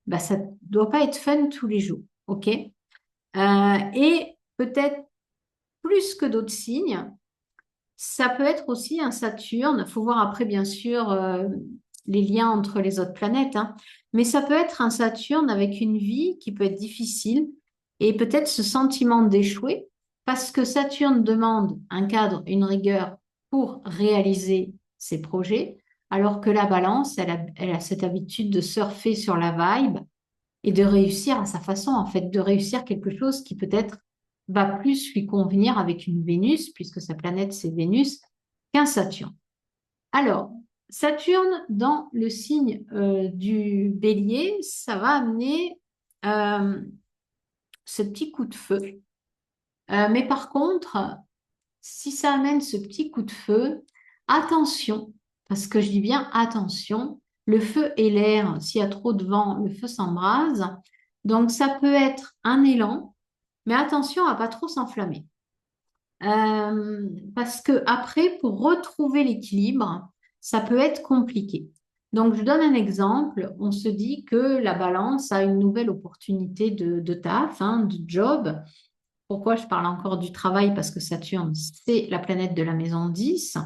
bah, ça ne doit pas être fun tous les jours. OK? Et peut-être plus que d'autres signes, ça peut être aussi un Saturne. Il faut voir après, bien sûr, les liens entre les autres planètes, hein. Mais ça peut être un Saturne avec une vie qui peut être difficile et peut-être ce sentiment d'échouer parce que Saturne demande un cadre, une rigueur pour réaliser ses projets, alors que la Balance, elle a cette habitude de surfer sur la vibe et de réussir à sa façon, en fait, de réussir quelque chose qui peut-être va plus lui convenir avec une Vénus, puisque sa planète c'est Vénus, qu'un Saturne. Alors, Saturne dans le signe du Bélier, ça va amener euh, ce petit coup de feu. Mais par contre, si ça amène ce petit coup de feu, attention, parce que je dis bien attention, le feu et l'air, s'il y a trop de vent, le feu s'embrase. Donc ça peut être un élan, mais attention à pas trop s'enflammer. Parce que après, pour retrouver l'équilibre, ça peut être compliqué. Donc, je donne un exemple. On se dit que la balance a une nouvelle opportunité de taf, hein, de job. Pourquoi je parle encore du travail? Parce que Saturne, c'est la planète de la maison 10.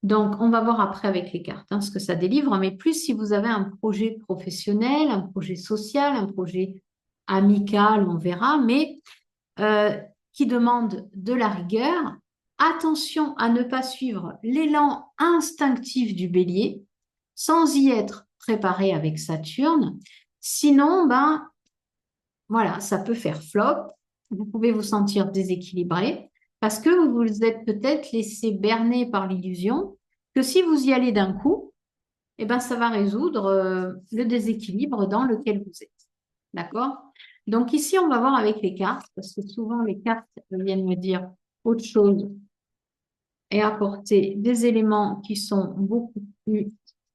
Donc, on va voir après avec les cartes hein, ce que ça délivre. Mais plus si vous avez un projet professionnel, un projet social, un projet amical, on verra. Mais euh, qui demande de la rigueur. Attention à ne pas suivre l'élan instinctif du bélier sans y être préparé avec Saturne. Sinon, ben voilà, ça peut faire flop. Vous pouvez vous sentir déséquilibré parce que vous vous êtes peut-être laissé berner par l'illusion que si vous y allez d'un coup, eh ben, ça va résoudre le déséquilibre dans lequel vous êtes. D'accord? Donc ici, on va voir avec les cartes, parce que souvent les cartes viennent me dire autre chose et apporter des éléments qui sont beaucoup plus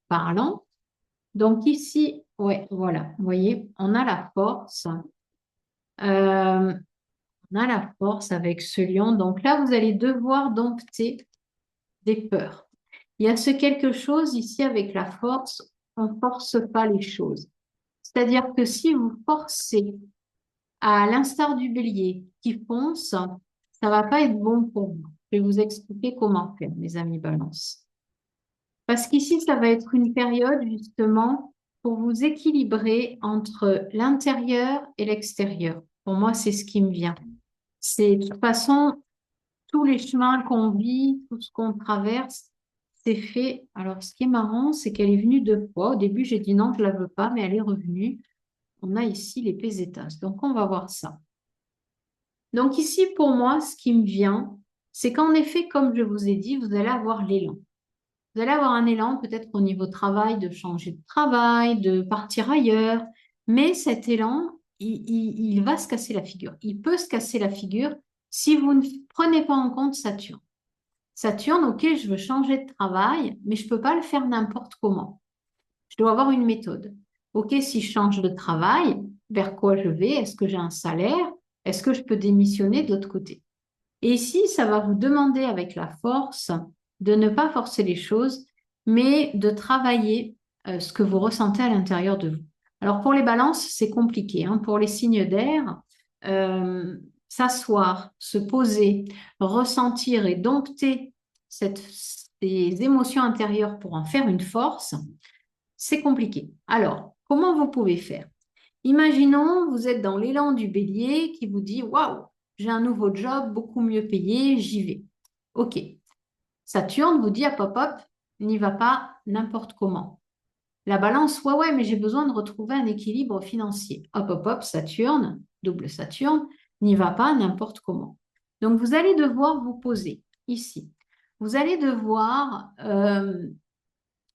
parlants. Donc ici, ouais, voilà, vous voyez, on a la force. Euh, on a la force avec ce lion. Donc là, vous allez devoir dompter des peurs. Il y a ce quelque chose ici avec la force, on ne force pas les choses. C'est-à-dire que si vous forcez à l'instar du bélier qui fonce, ça va pas être bon pour vous. Je vais vous expliquer comment faire, mes amis balance. Parce qu'ici, ça va être une période justement pour vous équilibrer entre l'intérieur et l'extérieur. Pour moi, c'est ce qui me vient. C'est de toute façon, tous les chemins qu'on vit, tout ce qu'on traverse, c'est fait. Alors, ce qui est marrant, c'est qu'elle est venue deux fois. Au début, j'ai dit non, je la veux pas, mais elle est revenue. On a ici les pésétas. Donc, on va voir ça. Donc ici, pour moi, ce qui me vient, c'est qu'en effet, comme je vous ai dit, vous allez avoir l'élan. Vous allez avoir un élan peut-être au niveau travail, de changer de travail, de partir ailleurs. Mais cet élan, il va se casser la figure. Il peut se casser la figure si vous ne prenez pas en compte Saturne. Saturne, ok, je veux changer de travail, mais je ne peux pas le faire n'importe comment. Je dois avoir une méthode. Ok, si je change de travail, vers quoi je vais? Est-ce que j'ai un salaire? Est-ce que je peux démissionner de l'autre côté? Et ici, ça va vous demander avec la force de ne pas forcer les choses, mais de travailler ce que vous ressentez à l'intérieur de vous. Alors pour les balances, c'est compliqué, hein. Pour les signes d'air, euh, s'asseoir, se poser, ressentir et dompter ces émotions intérieures pour en faire une force, c'est compliqué. Alors, comment vous pouvez faire? Imaginons, vous êtes dans l'élan du bélier qui vous dit, waouh, j'ai un nouveau job, beaucoup mieux payé, j'y vais. OK. Saturne vous dit, hop, hop, hop, n'y va pas n'importe comment. La balance, ouais, ouais, mais j'ai besoin de retrouver un équilibre financier. Hop, hop, hop, Saturne, double Saturne, n'y va pas n'importe comment. Donc, vous allez devoir vous poser ici. Vous allez devoir,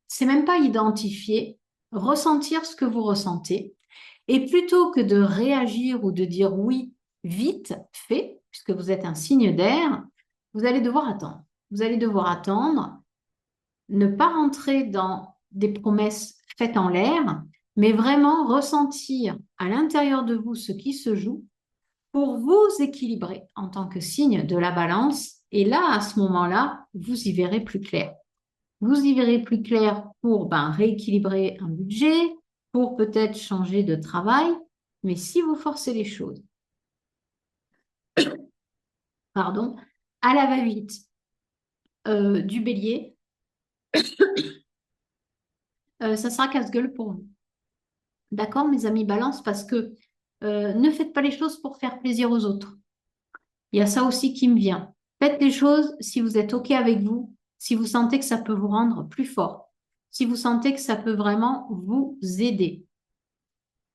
c'est même pas identifier, ressentir ce que vous ressentez. Et plutôt que de réagir ou de dire oui vite, fait, puisque vous êtes un signe d'air, vous allez devoir attendre. Vous allez devoir attendre, ne pas rentrer dans des promesses faites en l'air, mais vraiment ressentir à l'intérieur de vous ce qui se joue pour vous équilibrer en tant que signe de la balance. Et là, à ce moment-là, vous y verrez plus clair. Vous y verrez plus clair pour rééquilibrer un budget, pour peut-être changer de travail. Mais si vous forcez les choses, pardon, à la va-vite du bélier, ça sera casse-gueule pour vous. D'accord, mes amis balance, parce que ne faites pas les choses pour faire plaisir aux autres. Il y a ça aussi qui me vient. Faites les choses si vous êtes OK avec vous, si vous sentez que ça peut vous rendre plus fort, si vous sentez que ça peut vraiment vous aider.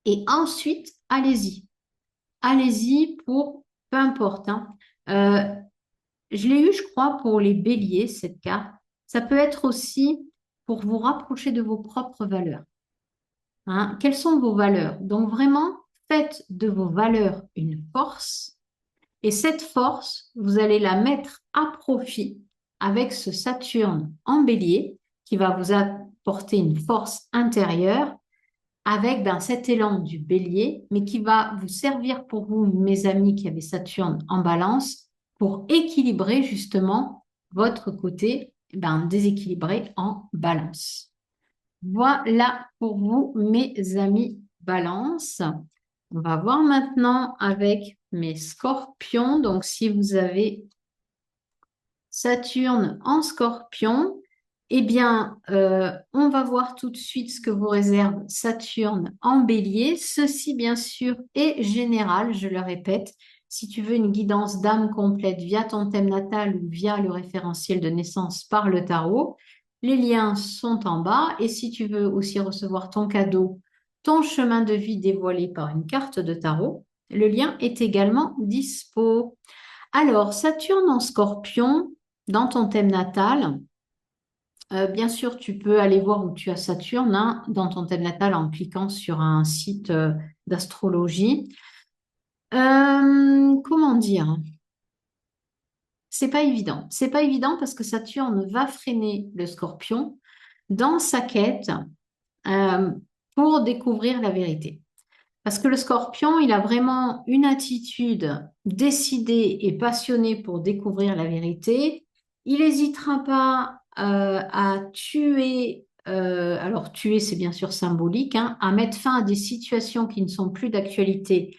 Et ensuite, allez-y. Allez-y pour peu importe, hein. Euh, je l'ai eu, je crois, pour les béliers, cette carte. Ça peut être aussi pour vous rapprocher de vos propres valeurs. Hein. Quelles sont vos valeurs? Donc vraiment, faites de vos valeurs une force et cette force, vous allez la mettre à profit avec ce Saturne en bélier qui va vous apporter une force intérieure avec cet élan du bélier, mais qui va vous servir pour vous, mes amis qui avez Saturne en balance, pour équilibrer justement votre côté déséquilibré en balance. Voilà pour vous, mes amis balance. On va voir maintenant avec mes scorpions. Donc, si vous avez Saturne en scorpion, eh bien, on va voir tout de suite ce que vous réserve Saturne en bélier. Ceci, bien sûr, est général, je le répète. Si tu veux une guidance d'âme complète via ton thème natal ou via le référentiel de naissance par le tarot, les liens sont en bas. Et si tu veux aussi recevoir ton cadeau, ton chemin de vie dévoilé par une carte de tarot, le lien est également dispo. Alors, Saturne en scorpion, dans ton thème natal, bien sûr, tu peux aller voir où tu as Saturne hein, dans ton thème natal en cliquant sur un site d'astrologie. Comment dire? C'est pas évident. C'est pas évident parce que Saturne va freiner le scorpion dans sa quête euh, pour découvrir la vérité. Parce que le scorpion, il a vraiment une attitude décidée et passionnée pour découvrir la vérité. Il n'hésitera pas à tuer, alors tuer c'est bien sûr symbolique, hein, à mettre fin à des situations qui ne sont plus d'actualité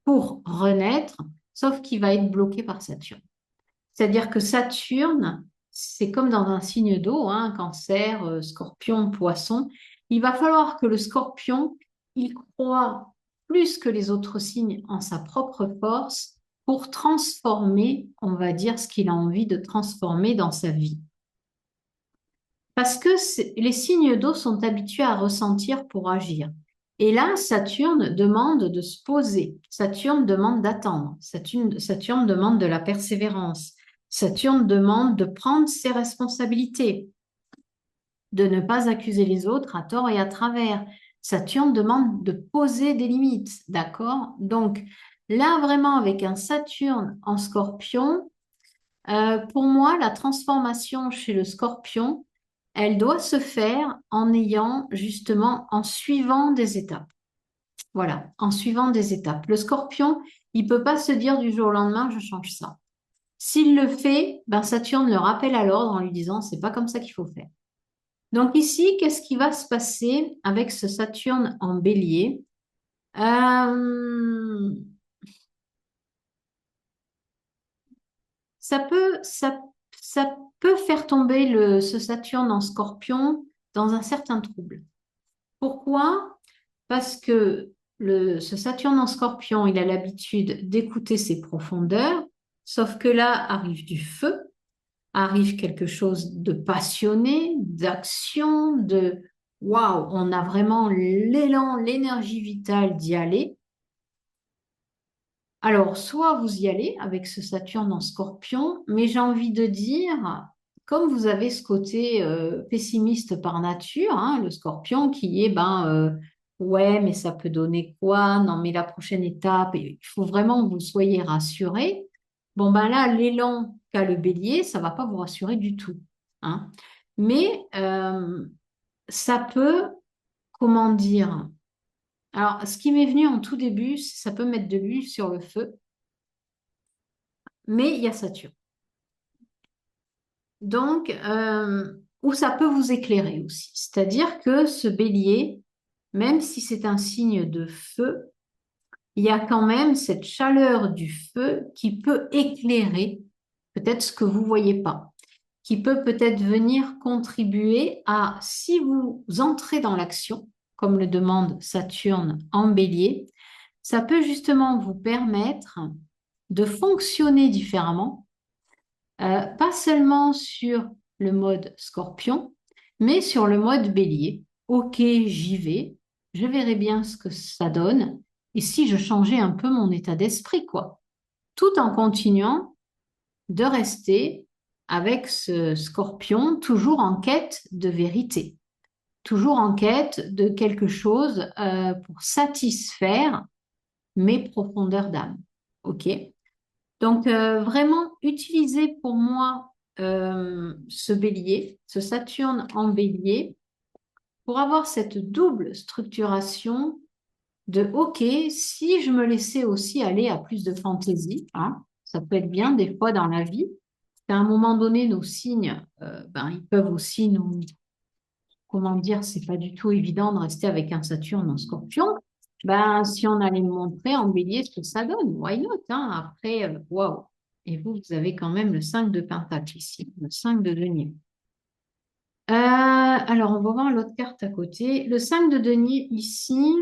pour renaître, sauf qu'il va être bloqué par Saturne. C'est-à-dire que Saturne, c'est comme dans un signe d'eau, hein, Cancer, Scorpion, Poisson. Il va falloir que le Scorpion, il croit plus que les autres signes en sa propre force pour transformer, on va dire, ce qu'il a envie de transformer dans sa vie. Parce que les signes d'eau sont habitués à ressentir pour agir. Et là, Saturne demande de se poser. Saturne demande d'attendre. Saturne demande de la persévérance. Saturne demande de prendre ses responsabilités, de ne pas accuser les autres à tort et à travers. Saturne demande de poser des limites, d'accord? Donc là, vraiment, avec un Saturne en scorpion, pour moi, la transformation chez le scorpion, elle doit se faire en ayant justement, en suivant des étapes. Voilà, en suivant des étapes. Le scorpion, il peut pas se dire du jour au lendemain, je change ça. S'il le fait, Saturne le rappelle à l'ordre en lui disant, c'est pas comme ça qu'il faut faire. Donc ici, qu'est-ce qui va se passer avec ce Saturne en bélier? Euh, ça peut faire tomber ce Saturne en scorpion dans un certain trouble. Pourquoi? Parce que ce Saturne en Scorpion, il a l'habitude d'écouter ses profondeurs, sauf que là arrive du feu, arrive quelque chose de passionné, d'action, de waouh, on a vraiment l'élan, l'énergie vitale d'y aller. Alors, soit vous y allez avec ce Saturne en Scorpion, mais j'ai envie de dire, comme vous avez ce côté pessimiste par nature, hein, le Scorpion qui est, ouais, mais ça peut donner quoi? Non, mais la prochaine étape, il faut vraiment que vous soyez rassuré. Bon, ben là, l'élan qu'a le Bélier, ça va pas vous rassurer du tout, hein. Mais ça peut, comment dire? Alors, ce qui m'est venu en tout début, ça peut mettre de l'huile sur le feu. Mais il y a Saturne. Donc, ou ça peut vous éclairer aussi. C'est-à-dire que ce bélier, même si c'est un signe de feu, il y a quand même cette chaleur du feu qui peut éclairer peut-être ce que vous voyez pas, qui peut peut-être venir contribuer à, si vous entrez dans l'action, comme le demande Saturne en bélier, ça peut justement vous permettre de fonctionner différemment, pas seulement sur le mode scorpion, mais sur le mode bélier. Ok, j'y vais, je verrai bien ce que ça donne, et si je changeais un peu mon état d'esprit, quoi, tout en continuant de rester avec ce scorpion, toujours en quête de vérité, toujours en quête de quelque chose pour satisfaire mes profondeurs d'âme. Ok? Donc, vraiment, utilisez pour moi ce bélier, ce Saturne en bélier, pour avoir cette double structuration de, OK, si je me laissais aussi aller à plus de fantaisie, hein, ça peut être bien des fois dans la vie, à un moment donné, nos signes, ils peuvent aussi nous, comment dire, c'est pas du tout évident de rester avec un Saturne en Scorpion. Ben, si on allait montrer en bélier ce que ça donne, why not, hein? Après, waouh. Et vous avez quand même le 5 de Pentacle ici, le 5 de denier. Alors, on va voir l'autre carte à côté. Le 5 de denier ici,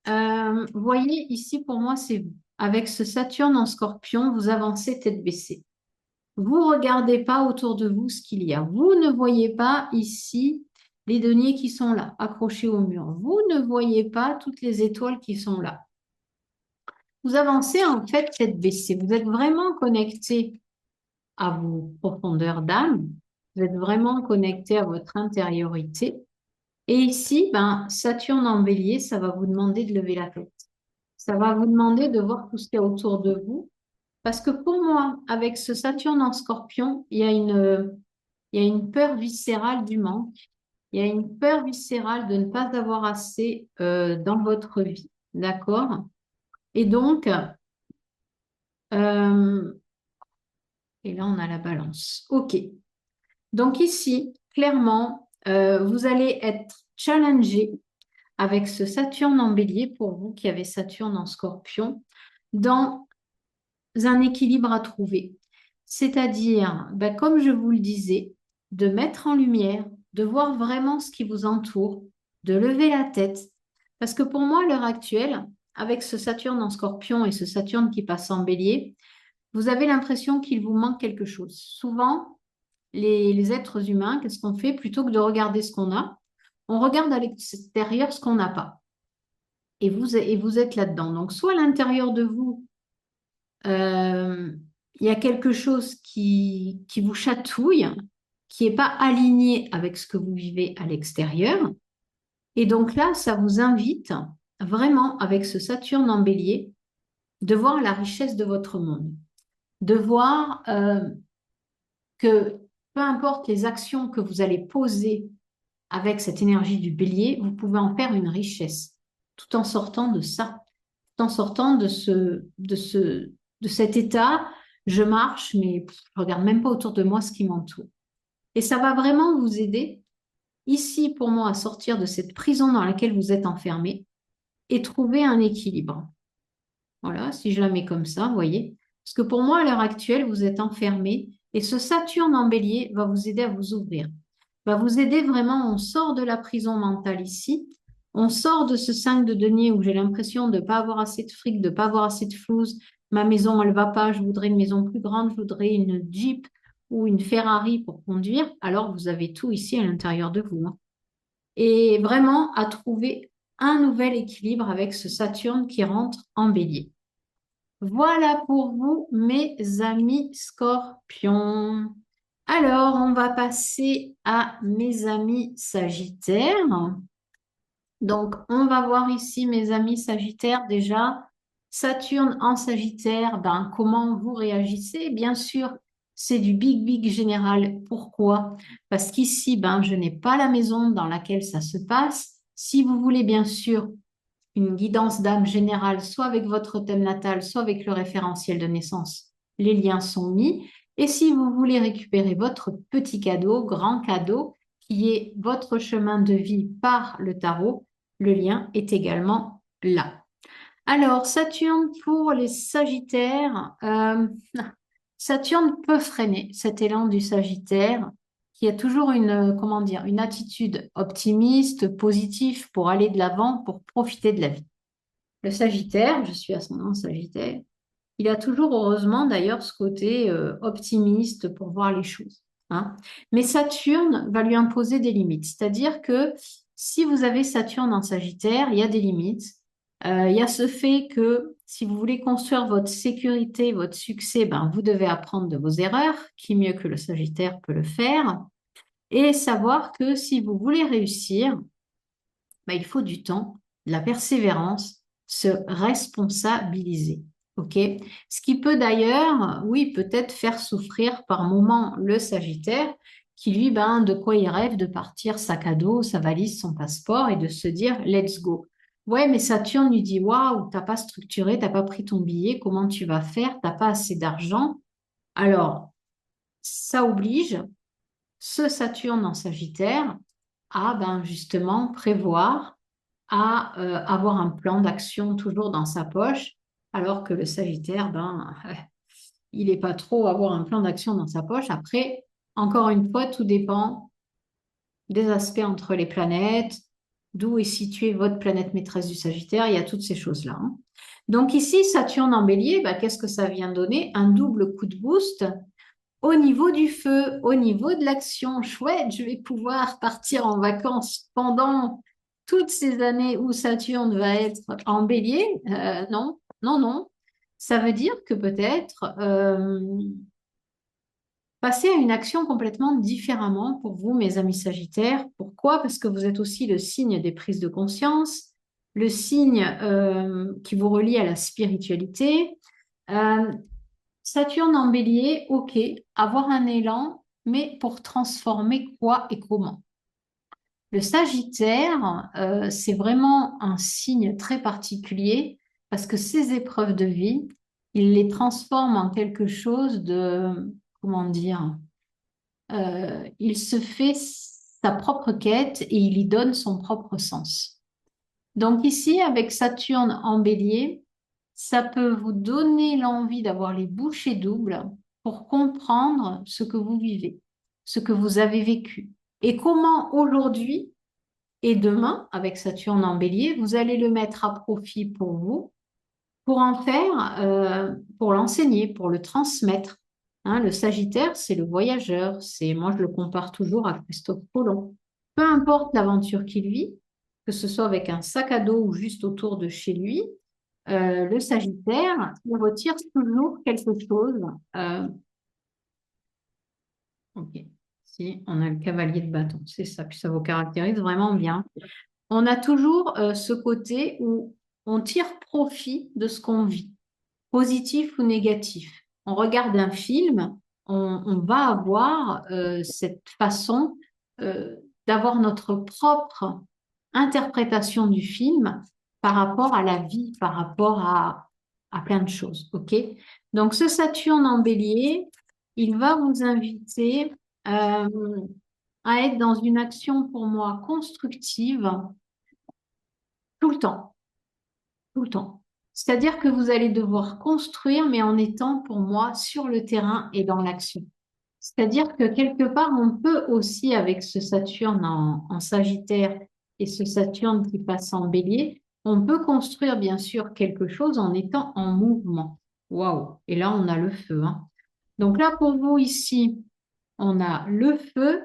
vous voyez, ici, pour moi, c'est avec ce Saturne en Scorpion, vous avancez tête baissée. Vous regardez pas autour de vous ce qu'il y a. Vous ne voyez pas ici les deniers qui sont là, accrochés au mur. Vous ne voyez pas toutes les étoiles qui sont là. Vous avancez en fait tête baissée. Vous êtes vraiment connecté à vos profondeurs d'âme. Vous êtes vraiment connecté à votre intériorité. Et ici, Saturne en bélier, ça va vous demander de lever la tête. Ça va vous demander de voir tout ce qu'il y a autour de vous. Parce que pour moi, avec ce Saturne en Scorpion, il y a une peur viscérale du manque. Il y a une peur viscérale de ne pas avoir assez dans votre vie. D'accord? Et donc, et là, on a la balance. OK. Donc ici, clairement, vous allez être challengé avec ce Saturne en bélier pour vous qui avez Saturne en Scorpion dans un équilibre à trouver. C'est-à-dire, comme je vous le disais, de mettre en lumière, de voir vraiment ce qui vous entoure, de lever la tête. Parce que pour moi, à l'heure actuelle, avec ce Saturne en Scorpion et ce Saturne qui passe en bélier, vous avez l'impression qu'il vous manque quelque chose. Souvent, les êtres humains, qu'est-ce qu'on fait? Plutôt que de regarder ce qu'on a, on regarde à l'extérieur ce qu'on n'a pas. Et vous êtes là-dedans. Donc, soit à l'intérieur de vous, il y a quelque chose qui vous chatouille, qui n'est pas aligné avec ce que vous vivez à l'extérieur. Et donc là, ça vous invite vraiment, avec ce Saturne en bélier, de voir la richesse de votre monde, de voir que peu importe les actions que vous allez poser avec cette énergie du bélier, vous pouvez en faire une richesse, tout en sortant de ça, tout en sortant de cet état, je marche, mais je regarde même pas autour de moi ce qui m'entoure. Et ça va vraiment vous aider, ici, pour moi, à sortir de cette prison dans laquelle vous êtes enfermé et trouver un équilibre. Voilà, si je la mets comme ça, vous voyez. Parce que pour moi, à l'heure actuelle, vous êtes enfermé et ce Saturne en bélier va vous aider à vous ouvrir, va vous aider vraiment, on sort de la prison mentale ici On sort de ce 5 de denier où j'ai l'impression de ne pas avoir assez de fric, de ne pas avoir assez de flouze. Ma maison, elle ne va pas. Je voudrais une maison plus grande. Je voudrais une Jeep ou une Ferrari pour conduire. Alors, vous avez tout ici à l'intérieur de vous, hein. Et vraiment à trouver un nouvel équilibre avec ce Saturne qui rentre en bélier. Voilà pour vous, mes amis scorpions. Alors, on va passer à mes amis sagittaires. Donc, on va voir ici, mes amis sagittaires, déjà, Saturne en Sagittaire, ben, comment vous réagissez? Bien sûr, c'est du big, big général. Pourquoi? Parce qu'ici, ben, je n'ai pas la maison dans laquelle ça se passe. Si vous voulez, bien sûr, une guidance d'âme générale, soit avec votre thème natal, soit avec le référentiel de naissance, les liens sont mis. Et si vous voulez récupérer votre petit cadeau, grand cadeau, qui est votre chemin de vie par le tarot, le lien est également là. Alors, Saturne pour les Sagittaires. Saturne peut freiner cet élan du Sagittaire qui a toujours une, comment dire, une attitude optimiste, positive pour aller de l'avant, pour profiter de la vie. Le Sagittaire, je suis ascendant Sagittaire, il a toujours, heureusement d'ailleurs, ce côté optimiste pour voir les choses, hein. Mais Saturne va lui imposer des limites. C'est-à-dire que si vous avez Saturne en Sagittaire, il y a des limites. Il y a ce fait que si vous voulez construire votre sécurité, votre succès, ben, vous devez apprendre de vos erreurs. Qui mieux que le Sagittaire peut le faire? Et savoir que si vous voulez réussir, ben, il faut du temps, de la persévérance, se responsabiliser. OK? Ce qui peut d'ailleurs, oui, peut-être faire souffrir par moment le Sagittaire, qui lui, ben, de quoi il rêve de partir sac à dos, sa valise, son passeport et de se dire let's go. Ouais, mais Saturne lui dit waouh, t'as pas structuré, t'as pas pris ton billet, comment tu vas faire, t'as pas assez d'argent. Alors, ça oblige ce Saturne en Sagittaire à ben, justement prévoir à avoir un plan d'action toujours dans sa poche, alors que le Sagittaire, ben, il n'est pas trop avoir un plan d'action dans sa poche. Après, encore une fois, tout dépend des aspects entre les planètes, d'où est située votre planète maîtresse du Sagittaire, il y a toutes ces choses-là, hein. Donc ici, Saturne en Bélier, ben, qu'est-ce que ça vient donner? Un double coup de boost au niveau du feu, au niveau de l'action. Chouette, je vais pouvoir partir en vacances pendant toutes ces années où Saturne va être en bélier. Non, non, non. Ça veut dire que peut-être passer à une action complètement différemment pour vous, mes amis Sagittaires. Pourquoi? Parce que vous êtes aussi le signe des prises de conscience, le signe qui vous relie à la spiritualité. Euh, Saturne en bélier, ok, avoir un élan, mais pour transformer quoi et comment? Le Sagittaire, c'est vraiment un signe très particulier parce que ces épreuves de vie, il les transforme en quelque chose de, comment dire, il se fait sa propre quête et il y donne son propre sens. Donc ici, avec Saturne en bélier, ça peut vous donner l'envie d'avoir les bouchées doubles pour comprendre ce que vous vivez, ce que vous avez vécu et comment aujourd'hui et demain, avec Saturne en bélier, vous allez le mettre à profit pour vous, pour en faire, pour l'enseigner, pour le transmettre. Hein, le Sagittaire, c'est le voyageur, c'est, moi je le compare toujours à Christophe Colomb. Peu importe l'aventure qu'il vit, que ce soit avec un sac à dos ou juste autour de chez lui, le Sagittaire, il retire toujours quelque chose. Ok, si on a le cavalier de bâton, c'est ça, puis ça vous caractérise vraiment bien. On a toujours ce côté où on tire profit de ce qu'on vit, positif ou négatif. On regarde un film, on va avoir cette façon euh, d'avoir notre propre interprétation du film par rapport à la vie, par rapport à plein de choses. OK? Donc, ce Saturne en bélier, il va vous inviter euh, à être dans une action pour moi constructive tout le temps, tout le temps. C'est-à-dire que vous allez devoir construire, mais en étant pour moi sur le terrain et dans l'action. C'est-à-dire que quelque part, on peut aussi, avec ce Saturne en Sagittaire et ce Saturne qui passe en Bélier, on peut construire bien sûr quelque chose en étant en mouvement. Waouh! Et là, on a le feu, hein. Donc là, pour vous ici, on a le feu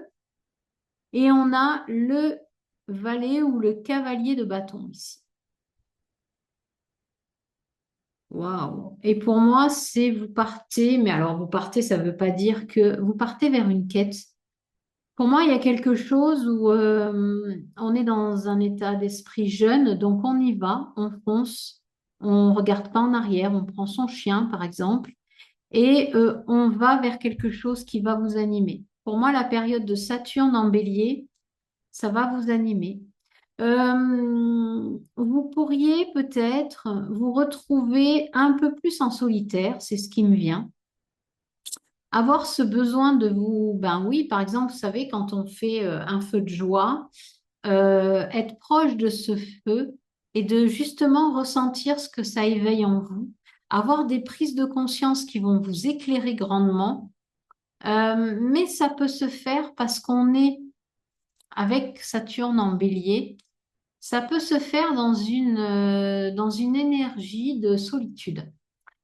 et on a le valet ou le cavalier de bâton ici. Waouh! Et pour moi, c'est vous partez, mais alors vous partez, ça ne veut pas dire que vous partez vers une quête. Pour moi, il y a quelque chose où on est dans un état d'esprit jeune, donc on y va, on fonce, on regarde pas en arrière, on prend son chien, par exemple, et on va vers quelque chose qui va vous animer. Pour moi, la période de Saturne en Bélier, ça va vous animer. Vous pourriez peut-être vous retrouver un peu plus en solitaire, c'est ce qui me vient. Avoir ce besoin de vous, ben oui, par exemple, vous savez, quand on fait un feu de joie, être proche de ce feu et de justement ressentir ce que ça éveille en vous, avoir des prises de conscience qui vont vous éclairer grandement. Mais ça peut se faire parce qu'on est avec Saturne en Bélier, ça peut se faire dans une énergie de solitude.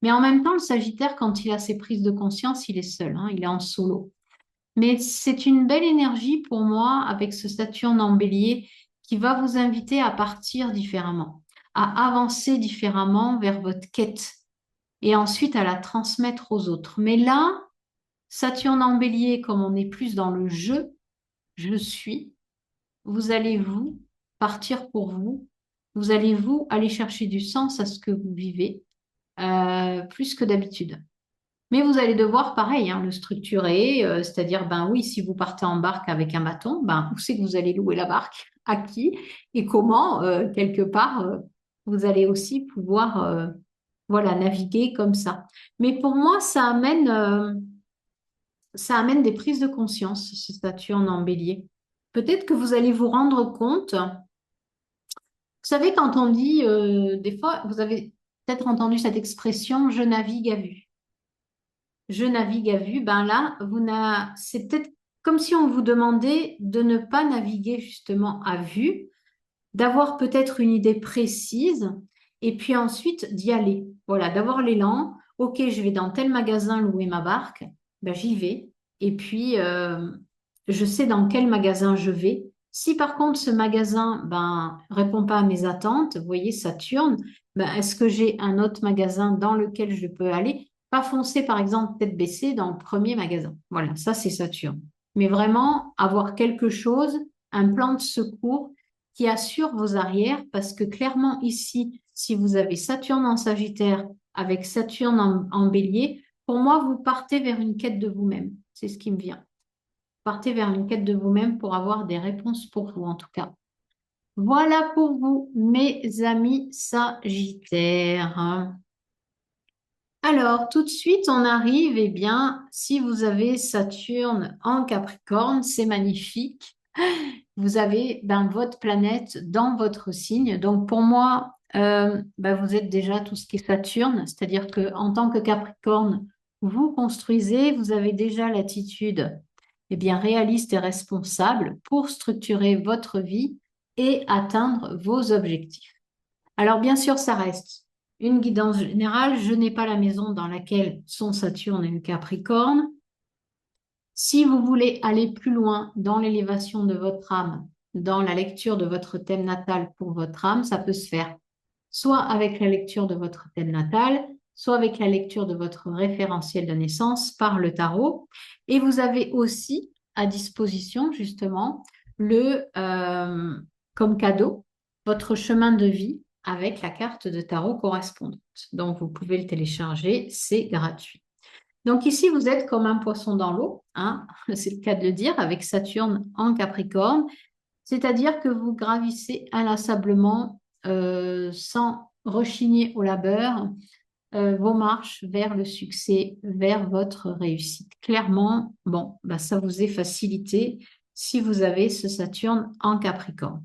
Mais en même temps, le Sagittaire, quand il a ses prises de conscience, il est seul, hein, il est en solo. Mais c'est une belle énergie pour moi avec ce Saturne en Bélier qui va vous inviter à partir différemment, à avancer différemment vers votre quête et ensuite à la transmettre aux autres. Mais là, Saturne en Bélier, comme on est plus dans le je suis, vous allez vous partir pour vous, vous allez vous aller chercher du sens à ce que vous vivez plus que d'habitude. Mais vous allez devoir, pareil, hein, le structurer, c'est-à-dire, ben oui, si vous partez en barque avec un bâton, ben où c'est que vous allez louer la barque, à qui et comment, quelque part, vous allez aussi pouvoir, voilà, naviguer comme ça. Mais pour moi, ça amène des prises de conscience, ce Saturne en Bélier. Peut-être que vous allez vous rendre compte. Vous savez, quand on dit, des fois, vous avez peut-être entendu cette expression, je navigue à vue. Je navigue à vue, ben là, c'est peut-être comme si on vous demandait de ne pas naviguer justement à vue, d'avoir peut-être une idée précise et puis ensuite d'y aller. Voilà, d'avoir l'élan. Ok, je vais dans tel magasin louer ma barque, ben j'y vais. Et puis, je sais dans quel magasin je vais. Si par contre ce magasin ben répond pas à mes attentes, vous voyez, Saturne, ben, est-ce que j'ai un autre magasin dans lequel je peux aller? Pas foncer par exemple tête baissée dans le premier magasin. Voilà, ça c'est Saturne. Mais vraiment avoir quelque chose, un plan de secours qui assure vos arrières parce que clairement ici, si vous avez Saturne en Sagittaire avec Saturne en Bélier, pour moi, vous partez vers une quête de vous-même. C'est ce qui me vient. Partez vers une quête de vous-même pour avoir des réponses pour vous, en tout cas. Voilà pour vous, mes amis Sagittaires. Alors, tout de suite, on arrive, eh bien, si vous avez Saturne en Capricorne, c'est magnifique. Vous avez ben, votre planète dans votre signe. Donc, pour moi, ben, vous êtes déjà tout ce qui est Saturne, c'est-à-dire que en tant que Capricorne, vous construisez, vous avez déjà l'attitude eh bien, réaliste et responsable pour structurer votre vie et atteindre vos objectifs. Alors, bien sûr, ça reste une guidance générale. Je n'ai pas la maison dans laquelle sont Saturne et le Capricorne. Si vous voulez aller plus loin dans l'élévation de votre âme, dans la lecture de votre thème natal pour votre âme, ça peut se faire soit avec la lecture de votre thème natal, soit avec la lecture de votre référentiel de naissance par le tarot. Et vous avez aussi à disposition justement comme cadeau, votre chemin de vie avec la carte de tarot correspondante. Donc, vous pouvez le télécharger, c'est gratuit. Donc ici, vous êtes comme un poisson dans l'eau, hein, c'est le cas de le dire, avec Saturne en Capricorne, c'est-à-dire que vous gravissez inlassablement, sans rechigner au labeur, vos marches vers le succès, vers votre réussite. Clairement, bon, bah, ça vous est facilité si vous avez ce Saturne en Capricorne.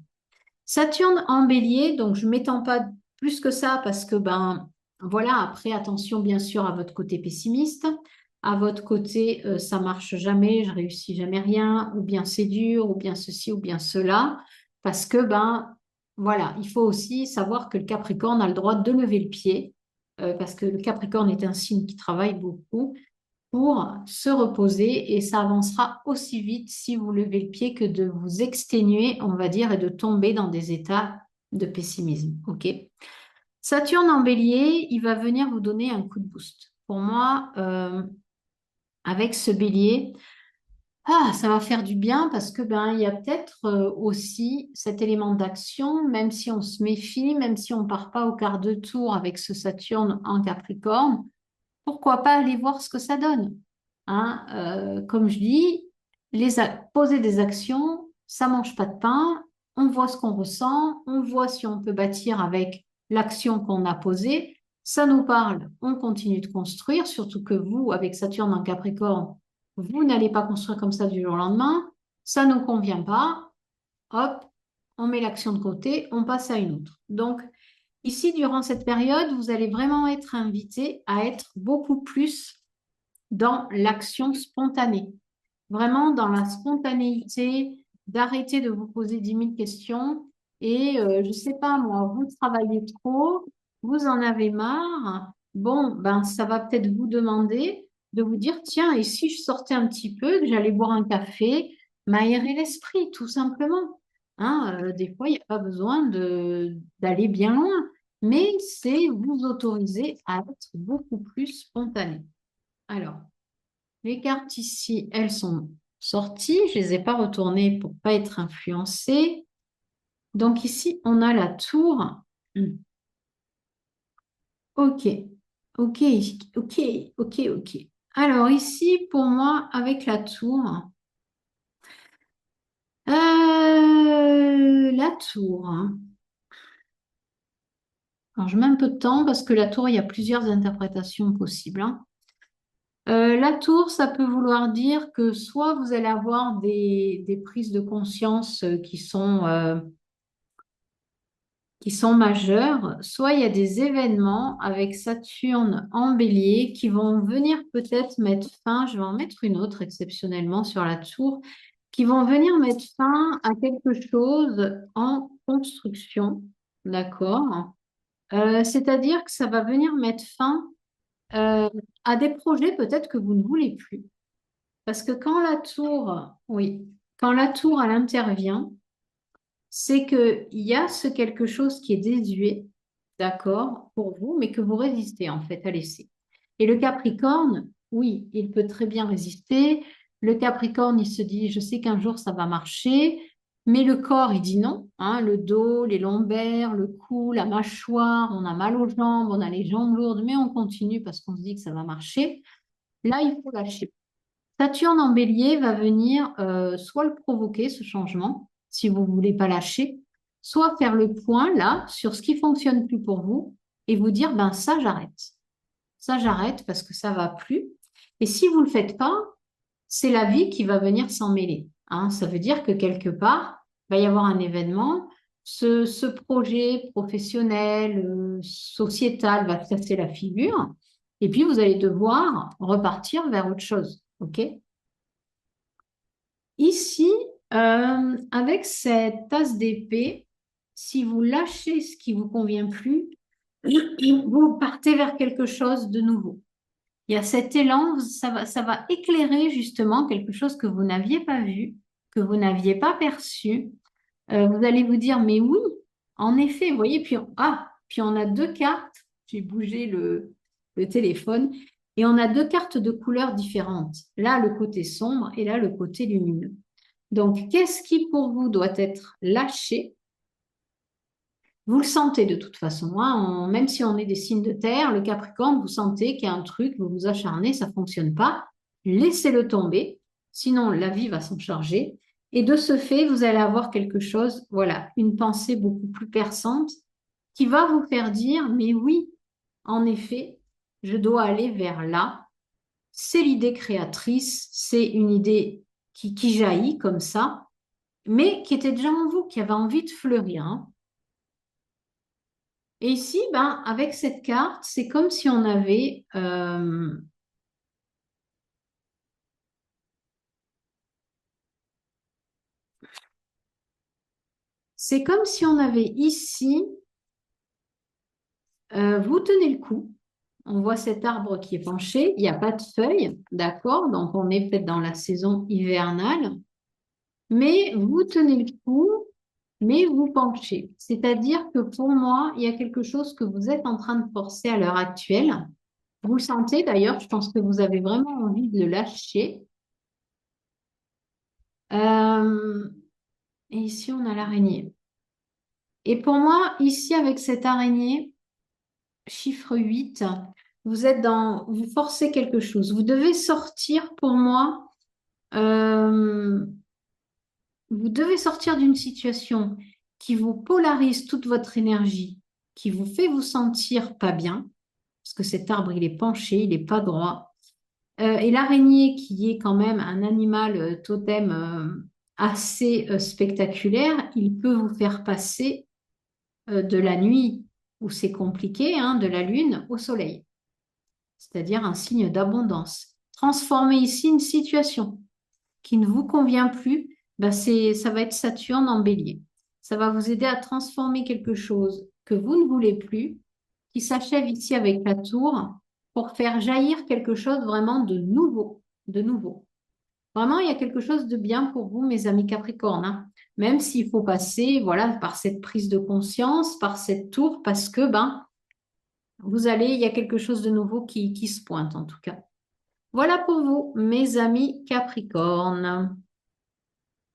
Saturne en Bélier, donc je ne m'étends pas plus que ça parce que, ben, voilà, après, attention bien sûr à votre côté pessimiste, à votre côté, ça marche jamais, je réussis jamais rien, ou bien c'est dur, ou bien ceci, ou bien cela, parce que, ben, voilà, il faut aussi savoir que le Capricorne a le droit de lever le pied, parce que le Capricorne est un signe qui travaille beaucoup pour se reposer et ça avancera aussi vite si vous levez le pied que de vous exténuer, on va dire, et de tomber dans des états de pessimisme. OK? Saturne en Bélier, il va venir vous donner un coup de boost. Pour moi, avec ce Bélier, ça va faire du bien parce que ben il y a peut-être aussi cet élément d'action, même si on se méfie, même si on part pas au quart de tour avec ce Saturne en Capricorne, pourquoi pas aller voir ce que ça donne, hein? Comme je dis, poser des actions, ça mange pas de pain. On voit ce qu'on ressent, on voit si on peut bâtir avec l'action qu'on a posée. Ça nous parle, on continue de construire, surtout que vous, avec Saturne en Capricorne, vous n'allez pas construire comme ça du jour au lendemain. Ça ne nous convient pas. Hop, on met l'action de côté, on passe à une autre. Donc, ici, durant cette période, vous allez vraiment être invité à être beaucoup plus dans l'action spontanée, vraiment dans la spontanéité, d'arrêter de vous poser 10 000 questions et je sais pas moi, vous travaillez trop, vous en avez marre, bon, ben ça va peut-être vous demander de vous dire, tiens, et si je sortais un petit peu, que j'allais boire un café, m'aérer l'esprit, tout simplement. Hein, des fois, il n'y a pas besoin d'aller bien loin, mais c'est vous autoriser à être beaucoup plus spontané. Alors, les cartes ici, elles sont sorties. Je les ai pas retournées pour pas être influencées. Donc ici, on a la tour. Hmm. Ok, ok, ok, ok, ok. Alors ici, pour moi, avec la tour, la tour, hein. Alors je mets un peu de temps parce que la tour, il y a plusieurs interprétations possibles, hein. La tour, ça peut vouloir dire que soit vous allez avoir des prises de conscience qui sont majeures, soit il y a des événements avec Saturne en Bélier qui vont venir peut-être mettre fin, je vais en mettre une autre exceptionnellement sur la tour, qui vont venir mettre fin à quelque chose en construction, d'accord? C'est-à-dire que ça va venir mettre fin euh, à des projets peut-être que vous ne voulez plus. Parce que quand la tour, oui, quand la tour, elle intervient, c'est qu'il y a ce quelque chose qui est désuet, d'accord, pour vous, mais que vous résistez en fait à laisser. Et le Capricorne, oui, il peut très bien résister. Le Capricorne, il se dit, je sais qu'un jour ça va marcher, mais le corps, il dit non, hein, le dos, les lombaires, le cou, la mâchoire, on a mal aux jambes, on a les jambes lourdes, mais on continue parce qu'on se dit que ça va marcher. Là, il faut lâcher. Saturne en Bélier va venir soit le provoquer, ce changement, si vous ne voulez pas lâcher, soit faire le point là sur ce qui fonctionne plus pour vous et vous dire, ben ça j'arrête. Ça j'arrête parce que ça va plus. Et si vous ne le faites pas, c'est la vie qui va venir s'en mêler, hein. Ça veut dire que quelque part, il va y avoir un événement, ce projet professionnel, sociétal va se casser la figure et puis vous allez devoir repartir vers autre chose. OK? Ici, avec cette tasse d'épée, si vous lâchez ce qui vous convient plus, vous partez vers quelque chose de nouveau. Il y a cet élan, ça va éclairer justement quelque chose que vous n'aviez pas vu, que vous n'aviez pas perçu. Vous allez vous dire, mais oui, en effet, vous voyez, puis on a deux cartes. J'ai bougé le téléphone et on a deux cartes de couleurs différentes. Là, le côté sombre et là, le côté lumineux. Donc, qu'est-ce qui pour vous doit être lâché? Vous le sentez de toute façon, hein, même si on est des signes de terre, le Capricorne, vous sentez qu'il y a un truc, vous vous acharnez, ça ne fonctionne pas. Laissez-le tomber, sinon la vie va s'en charger. Et de ce fait, vous allez avoir quelque chose, voilà, une pensée beaucoup plus perçante qui va vous faire dire, mais oui, en effet, je dois aller vers là. C'est l'idée créatrice, c'est une idée qui jaillit comme ça mais qui était déjà en vous, qui avait envie de fleurir, hein. Et ici, ben, avec cette carte, c'est comme si on avait, C'est comme si on avait ici, vous tenez le coup. On voit cet arbre qui est penché, il n'y a pas de feuilles, d'accord? Donc on est peut-être dans la saison hivernale, mais vous tenez le coup, mais vous penchez. C'est-à-dire que pour moi, il y a quelque chose que vous êtes en train de forcer à l'heure actuelle. Vous le sentez d'ailleurs, je pense que vous avez vraiment envie de le lâcher. Euh, et ici, on a l'araignée. Et pour moi, ici, avec cette araignée, chiffre 8, vous forcez quelque chose. Vous devez sortir, pour moi, euh, vous devez sortir d'une situation qui vous polarise toute votre énergie, qui vous fait vous sentir pas bien, parce que cet arbre, il est penché, il n'est pas droit. Et l'araignée, qui est quand même un animal totem assez spectaculaire, il peut vous faire passer de la nuit où c'est compliqué, hein, de la lune au soleil, c'est-à-dire un signe d'abondance. Transformer ici une situation qui ne vous convient plus, ben ça va être Saturne en bélier. Ça va vous aider à transformer quelque chose que vous ne voulez plus, qui s'achève ici avec la tour, pour faire jaillir quelque chose vraiment de nouveau, de nouveau. Vraiment, il y a quelque chose de bien pour vous, mes amis Capricornes, hein. Même s'il faut passer, voilà, par cette prise de conscience, par cette tour, parce que, ben, il y a quelque chose de nouveau qui se pointe, en tout cas. Voilà pour vous, mes amis Capricornes.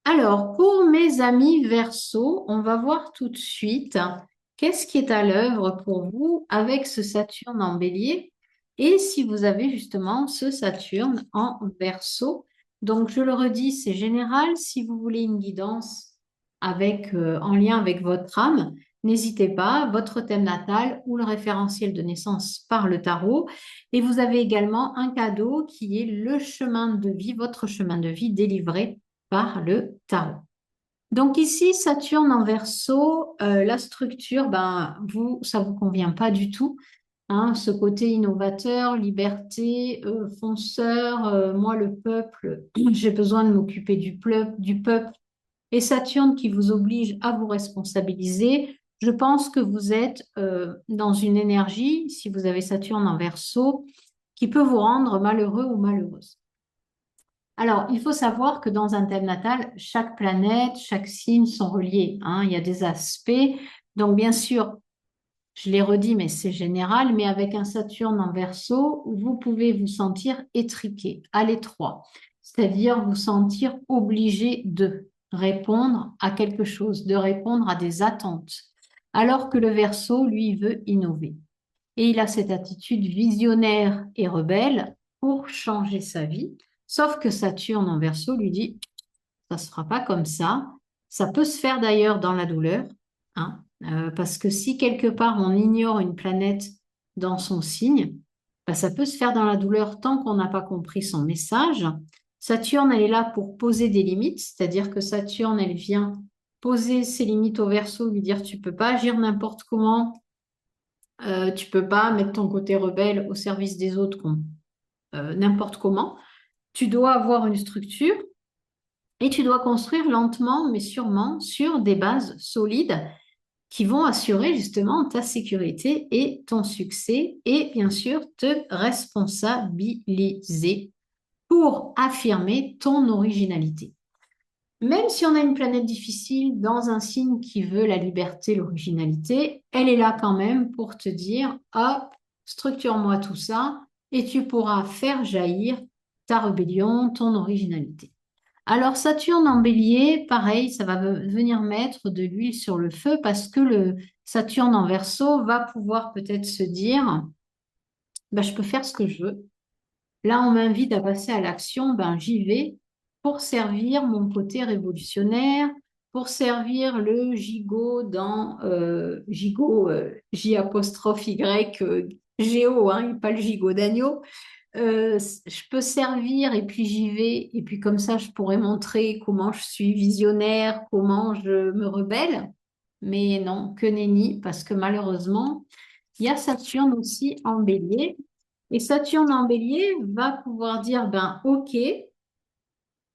Alors, pour mes amis Verseau, on va voir tout de suite qu'est-ce qui est à l'œuvre pour vous avec ce Saturne en Bélier et si vous avez justement ce Saturne en Verseau. Donc, je le redis, c'est général. Si vous voulez une guidance en lien avec votre âme, n'hésitez pas, votre thème natal ou le référentiel de naissance par le tarot. Et vous avez également un cadeau qui est le chemin de vie, votre chemin de vie délivré par le tarot. Donc ici, Saturne en Verseau, la structure, ben, ça vous convient pas du tout, hein, ce côté innovateur, liberté, fonceur, moi le peuple, j'ai besoin de m'occuper du peuple, et Saturne qui vous oblige à vous responsabiliser. Je pense que vous êtes dans une énergie, si vous avez Saturne en Verseau, qui peut vous rendre malheureux ou malheureuse. Alors, il faut savoir que dans un thème natal, chaque planète, chaque signe sont reliés, hein. Il y a des aspects. Donc, bien sûr, je l'ai redit, mais c'est général, mais avec un Saturne en Verseau, vous pouvez vous sentir étriqué, à l'étroit, c'est-à-dire vous sentir obligé de répondre à quelque chose, de répondre à des attentes, alors que le Verseau, lui, veut innover. Et il a cette attitude visionnaire et rebelle pour changer sa vie. Sauf que Saturne en Verseau lui dit, ça ne se fera pas comme ça. Ça peut se faire d'ailleurs dans la douleur, hein, parce que si quelque part on ignore une planète dans son signe, ben, ça peut se faire dans la douleur tant qu'on n'a pas compris son message. Saturne, elle est là pour poser des limites, c'est-à-dire que Saturne, elle vient poser ses limites au Verseau, lui dire tu peux pas agir n'importe comment, tu peux pas mettre ton côté rebelle au service des autres n'importe comment. Tu dois avoir une structure et tu dois construire lentement mais sûrement sur des bases solides qui vont assurer justement ta sécurité et ton succès et bien sûr te responsabiliser pour affirmer ton originalité. Même si on a une planète difficile dans un signe qui veut la liberté, l'originalité, elle est là quand même pour te dire, hop, structure-moi tout ça et tu pourras faire jaillir ta rébellion, ton originalité. Alors Saturne en Bélier, pareil, ça va venir mettre de l'huile sur le feu parce que le Saturne en Verseau va pouvoir peut-être se dire, ben, je peux faire ce que je veux. Là, on m'invite à passer à l'action, ben j'y vais pour servir mon côté révolutionnaire, pour servir le gigot dans gigot J apostrophe Y Géo, hein, pas le gigot d'agneau. Je peux servir et puis j'y vais et puis comme ça je pourrais montrer comment je suis visionnaire, comment je me rebelle. Mais non, que nenni, parce que malheureusement, il y a Saturne aussi en Bélier. Et Saturne en Bélier va pouvoir dire, ben ok,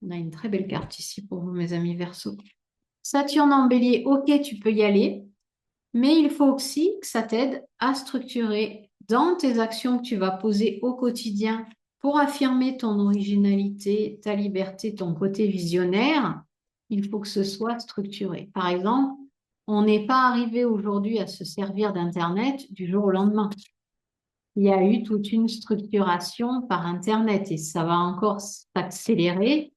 on a une très belle carte ici pour vous, mes amis Verseau. Saturne en bélier, ok, tu peux y aller, mais il faut aussi que ça t'aide à structurer dans tes actions que tu vas poser au quotidien pour affirmer ton originalité, ta liberté, ton côté visionnaire. Il faut que ce soit structuré. Par exemple, on n'est pas arrivé aujourd'hui à se servir d'Internet du jour au lendemain. Il y a eu toute une structuration par Internet et ça va encore s'accélérer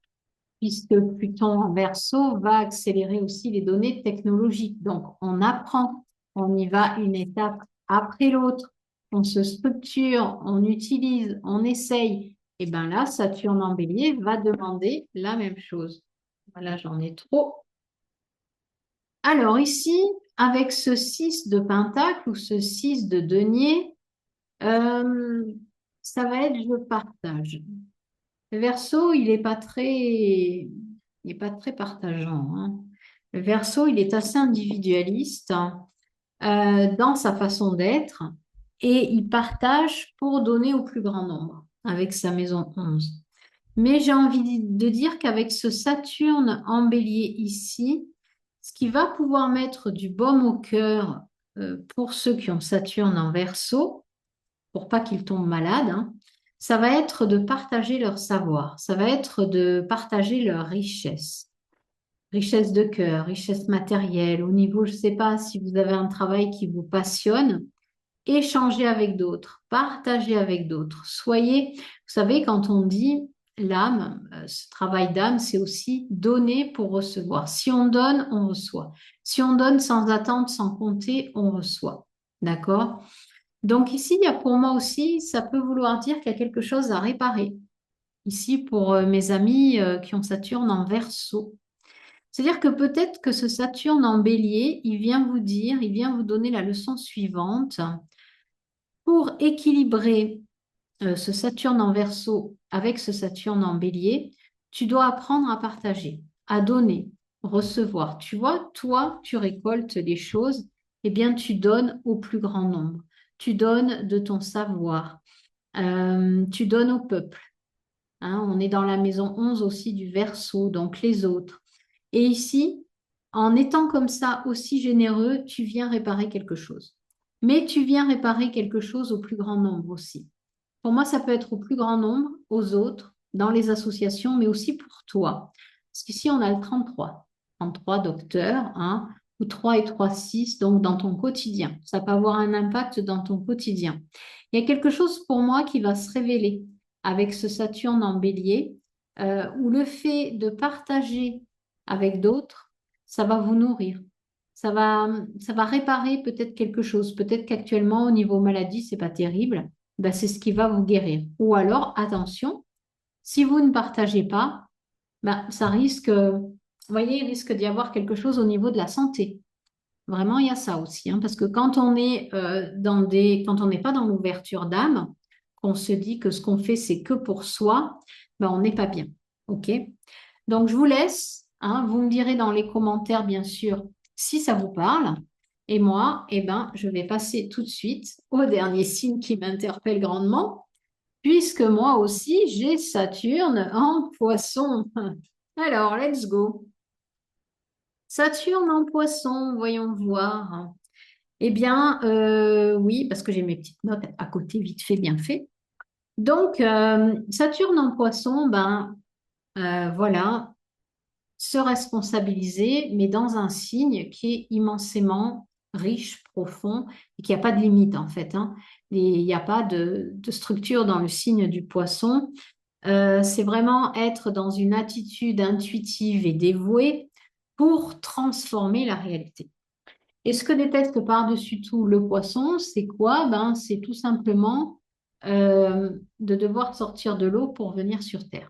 puisque Pluton en Verseau va accélérer aussi les données technologiques. Donc, on apprend, on y va une étape après l'autre, on se structure, on utilise, on essaye. Et bien là, Saturne en Bélier va demander la même chose. Voilà, j'en ai trop. Alors ici, avec ce 6 de Pentacle ou ce 6 de Denier, euh, ça va être je partage. Le Verseau, il est pas très partageant, hein. Le Verseau, il est assez individualiste dans sa façon d'être et il partage pour donner au plus grand nombre avec sa maison 11. Mais j'ai envie de dire qu'avec ce Saturne en Bélier ici, ce qui va pouvoir mettre du baume au cœur pour ceux qui ont Saturne en Verseau, pour pas qu'ils tombent malades, hein, ça va être de partager leur savoir, ça va être de partager leur richesse, richesse de cœur, richesse matérielle, au niveau, je sais pas, si vous avez un travail qui vous passionne, échangez avec d'autres, partagez avec d'autres. Soyez, vous savez, quand on dit l'âme, ce travail d'âme, c'est aussi donner pour recevoir. Si on donne, on reçoit. Si on donne sans attendre, sans compter, on reçoit. D'accord? Donc ici, il y a pour moi aussi, ça peut vouloir dire qu'il y a quelque chose à réparer. Ici, pour mes amis qui ont Saturne en Verseau. C'est-à-dire que peut-être que ce Saturne en Bélier, il vient vous dire, il vient vous donner la leçon suivante. Pour équilibrer ce Saturne en Verseau avec ce Saturne en Bélier, tu dois apprendre à partager, à donner, recevoir. Tu vois, toi, tu récoltes les choses, eh bien, tu donnes au plus grand nombre. Tu donnes de ton savoir. Tu donnes au peuple. Hein. On est dans la maison 11 aussi du Verseau, donc les autres. Et ici, en étant comme ça aussi généreux, tu viens réparer quelque chose. Mais tu viens réparer quelque chose au plus grand nombre aussi. Pour moi, ça peut être au plus grand nombre, aux autres, dans les associations, mais aussi pour toi. Parce qu'ici, on a le 33. 33 docteurs, hein, ou 3 et 3, 6, donc dans ton quotidien. Ça peut avoir un impact dans ton quotidien. Il y a quelque chose pour moi qui va se révéler avec ce Saturne en bélier, où le fait de partager avec d'autres, ça va vous nourrir. Ça va réparer peut-être quelque chose. Peut-être qu'actuellement, au niveau maladie, c'est pas terrible. Ben, c'est ce qui va vous guérir. Ou alors, attention, si vous ne partagez pas, ben, ça risque, vous voyez, il risque d'y avoir quelque chose au niveau de la santé. Vraiment, il y a ça aussi, hein, parce que quand on est quand on n'est pas dans l'ouverture d'âme, qu'on se dit que ce qu'on fait, c'est que pour soi, ben, on n'est pas bien. OK? Donc, je vous laisse, hein, vous me direz dans les commentaires, bien sûr, si ça vous parle. Et moi, eh ben, je vais passer tout de suite au dernier signe qui m'interpelle grandement, puisque moi aussi, j'ai Saturne en Poisson. Alors, let's go. Saturne en Poisson, voyons voir. Eh bien, oui, parce que j'ai mes petites notes à côté, vite fait, bien fait. Donc, Saturne en Poisson, ben, voilà, se responsabiliser, mais dans un signe qui est immensément riche, profond, et qui n'a pas de limite, en fait, hein. Il n'y a pas de structure dans le signe du Poisson. C'est vraiment être dans une attitude intuitive et dévouée pour transformer la réalité. Et ce que déteste par-dessus tout le poisson, c'est quoi? Ben, c'est tout simplement de devoir sortir de l'eau pour venir sur Terre.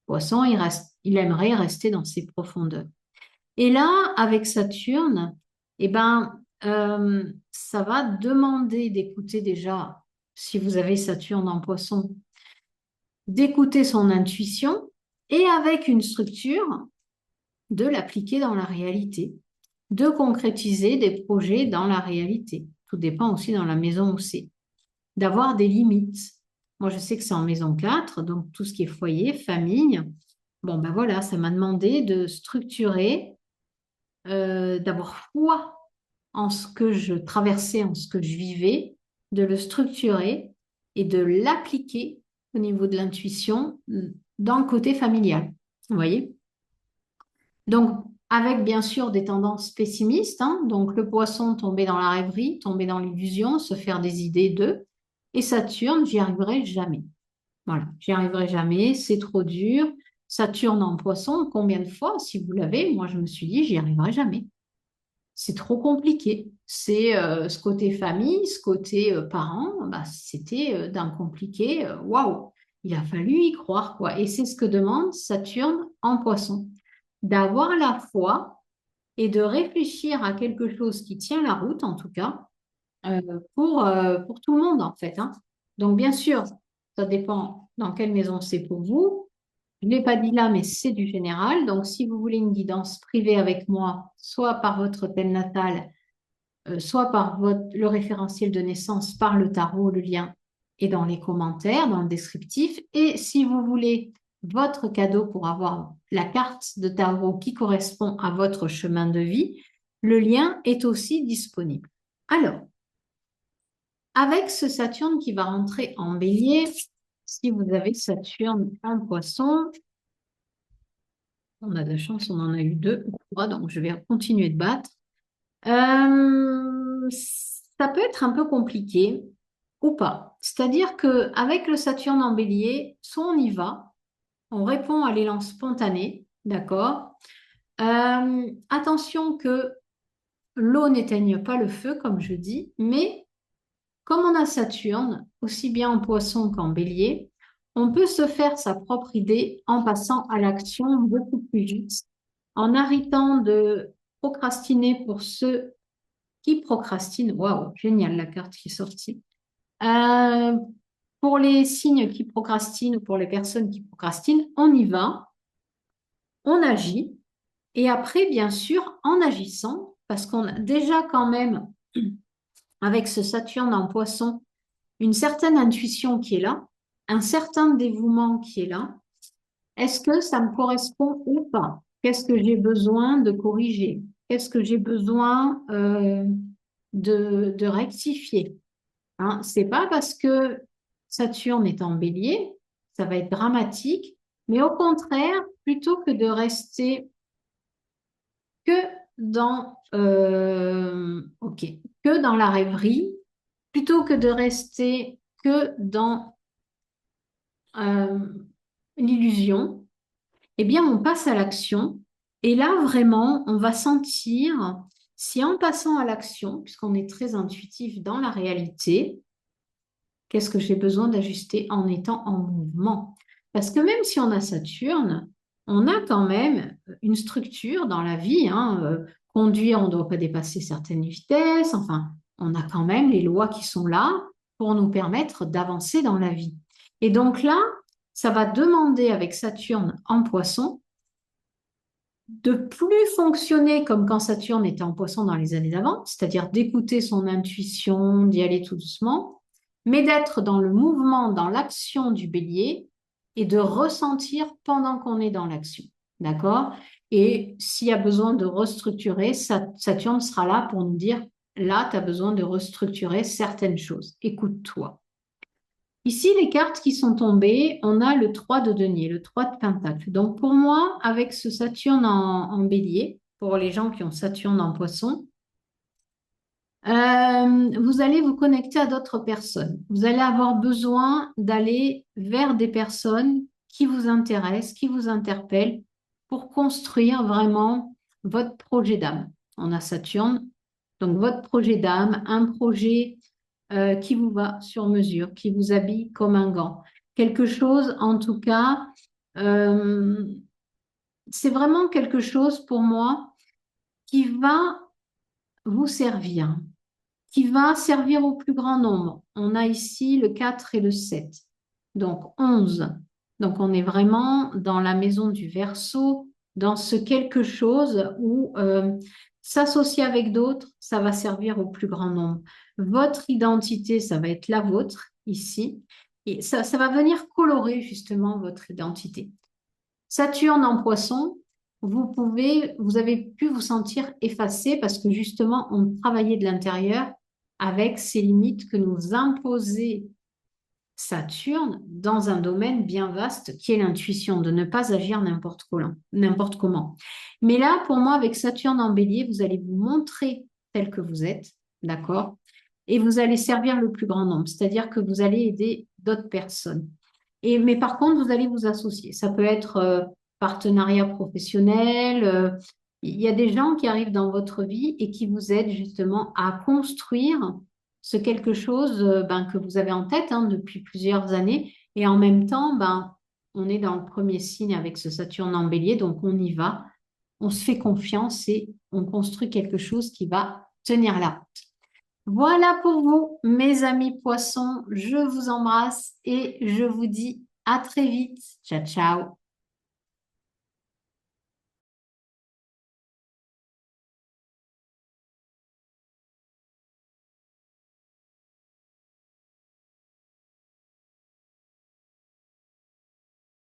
Le poisson, il aimerait rester dans ses profondeurs. Et là, avec Saturne, eh ben, ça va demander d'écouter déjà, si vous avez Saturne en poisson, d'écouter son intuition et avec une structure, de l'appliquer dans la réalité, de concrétiser des projets dans la réalité. Tout dépend aussi dans la maison où c'est. D'avoir des limites. Moi, je sais que c'est en maison 4, donc tout ce qui est foyer, famille. Bon, ben voilà, ça m'a demandé de structurer d'avoir foi en ce que je traversais, en ce que je vivais, de le structurer et de l'appliquer au niveau de l'intuition dans le côté familial. Vous voyez? Donc, avec bien sûr des tendances pessimistes, hein, donc le poisson tomber dans la rêverie, tomber dans l'illusion, se faire des idées d'eux, et Saturne, j'y arriverai jamais. Voilà, j'y arriverai jamais, c'est trop dur. Saturne en poisson, combien de fois, si vous l'avez, moi je me suis dit, j'y arriverai jamais. C'est trop compliqué. C'est ce côté famille, ce côté parent, bah, c'était d'un compliqué. Waouh, il a fallu y croire, quoi. Et c'est ce que demande Saturne en poisson, d'avoir la foi et de réfléchir à quelque chose qui tient la route, en tout cas, euh, pour tout le monde, en fait, hein. Donc, bien sûr, ça dépend dans quelle maison c'est pour vous. Je ne l'ai pas dit là, mais c'est du général. Donc, si vous voulez une guidance privée avec moi, soit par votre thème natal, soit par le référentiel de naissance, par le tarot, le lien est dans les commentaires, dans le descriptif. Et si vous voulez votre cadeau pour avoir la carte de tarot qui correspond à votre chemin de vie, le lien est aussi disponible. Alors, avec ce Saturne qui va rentrer en bélier, si vous avez Saturne en poisson, on a de la chance, on en a eu deux ou trois, donc je vais continuer de battre. Ça peut être un peu compliqué ou pas. C'est-à-dire que avec le Saturne en bélier, soit on y va, on répond à l'élan spontané, d'accord? Attention que l'eau n'éteigne pas le feu, comme je dis, mais comme on a Saturne, aussi bien en poisson qu'en bélier, on peut se faire sa propre idée en passant à l'action beaucoup plus vite, en arrêtant de procrastiner pour ceux qui procrastinent. Waouh, génial la carte qui est sortie. Euh, pour les signes qui procrastinent ou pour les personnes qui procrastinent, on y va, on agit. Et après, bien sûr, en agissant, parce qu'on a déjà quand même, avec ce Saturne en poisson, une certaine intuition qui est là, un certain dévouement qui est là. Est-ce que ça me correspond ou pas? Qu'est-ce que j'ai besoin de corriger? Qu'est-ce que j'ai besoin de rectifier? Hein? C'est pas parce que Saturne est en bélier, ça va être dramatique, mais au contraire, plutôt que de rester que ok, que dans la rêverie, plutôt que de rester que dans euh, l'illusion, eh bien, on passe à l'action. Et là, vraiment, on va sentir si en passant à l'action, puisqu'on est très intuitif dans la réalité, qu'est-ce que j'ai besoin d'ajuster en étant en mouvement? Parce que même si on a Saturne, on a quand même une structure dans la vie, hein. Conduire, on ne doit pas dépasser certaines vitesses. Enfin, on a quand même les lois qui sont là pour nous permettre d'avancer dans la vie. Et donc là, ça va demander avec Saturne en poisson de plus fonctionner comme quand Saturne était en poisson dans les années d'avant, c'est-à-dire d'écouter son intuition, d'y aller tout doucement, mais d'être dans le mouvement, dans l'action du bélier et de ressentir pendant qu'on est dans l'action. D'accord? Et s'il y a besoin de restructurer, Saturne sera là pour nous dire, là, tu as besoin de restructurer certaines choses. Écoute-toi. Ici, les cartes qui sont tombées, on a le 3 de denier, le 3 de pentacle. Donc pour moi, avec ce Saturne en bélier, pour les gens qui ont Saturne en poisson, vous allez vous connecter à d'autres personnes. Vous allez avoir besoin d'aller vers des personnes qui vous intéressent, qui vous interpellent pour construire vraiment votre projet d'âme. On a Saturne, donc votre projet d'âme, un projet qui vous va sur mesure, qui vous habille comme un gant. Quelque chose, en tout cas, euh, c'est vraiment quelque chose pour moi qui va vous servir, qui va servir au plus grand nombre. On a ici le 4 et le 7, donc 11. Donc on est vraiment dans la maison du Verseau, dans ce quelque chose où s'associer avec d'autres, ça va servir au plus grand nombre. Votre identité, ça va être la vôtre ici, et ça va venir colorer justement votre identité. Saturne en poisson, vous avez pu vous sentir effacé parce que justement, on travaillait de l'intérieur avec ces limites que nous imposait Saturne dans un domaine bien vaste qui est l'intuition, de ne pas agir n'importe comment. Mais là, pour moi, avec Saturne en bélier, vous allez vous montrer tel que vous êtes, d'accord? Et vous allez servir le plus grand nombre, c'est-à-dire que vous allez aider d'autres personnes. Mais par contre, vous allez vous associer. Ça peut être partenariat professionnel. Il y a des gens qui arrivent dans votre vie et qui vous aident justement à construire ce quelque chose ben, que vous avez en tête hein, depuis plusieurs années. Et en même temps, ben, on est dans le premier signe avec ce Saturne en bélier, donc on y va, on se fait confiance et on construit quelque chose qui va tenir la route. Voilà pour vous, mes amis poissons. Je vous embrasse et je vous dis à très vite. Ciao, ciao.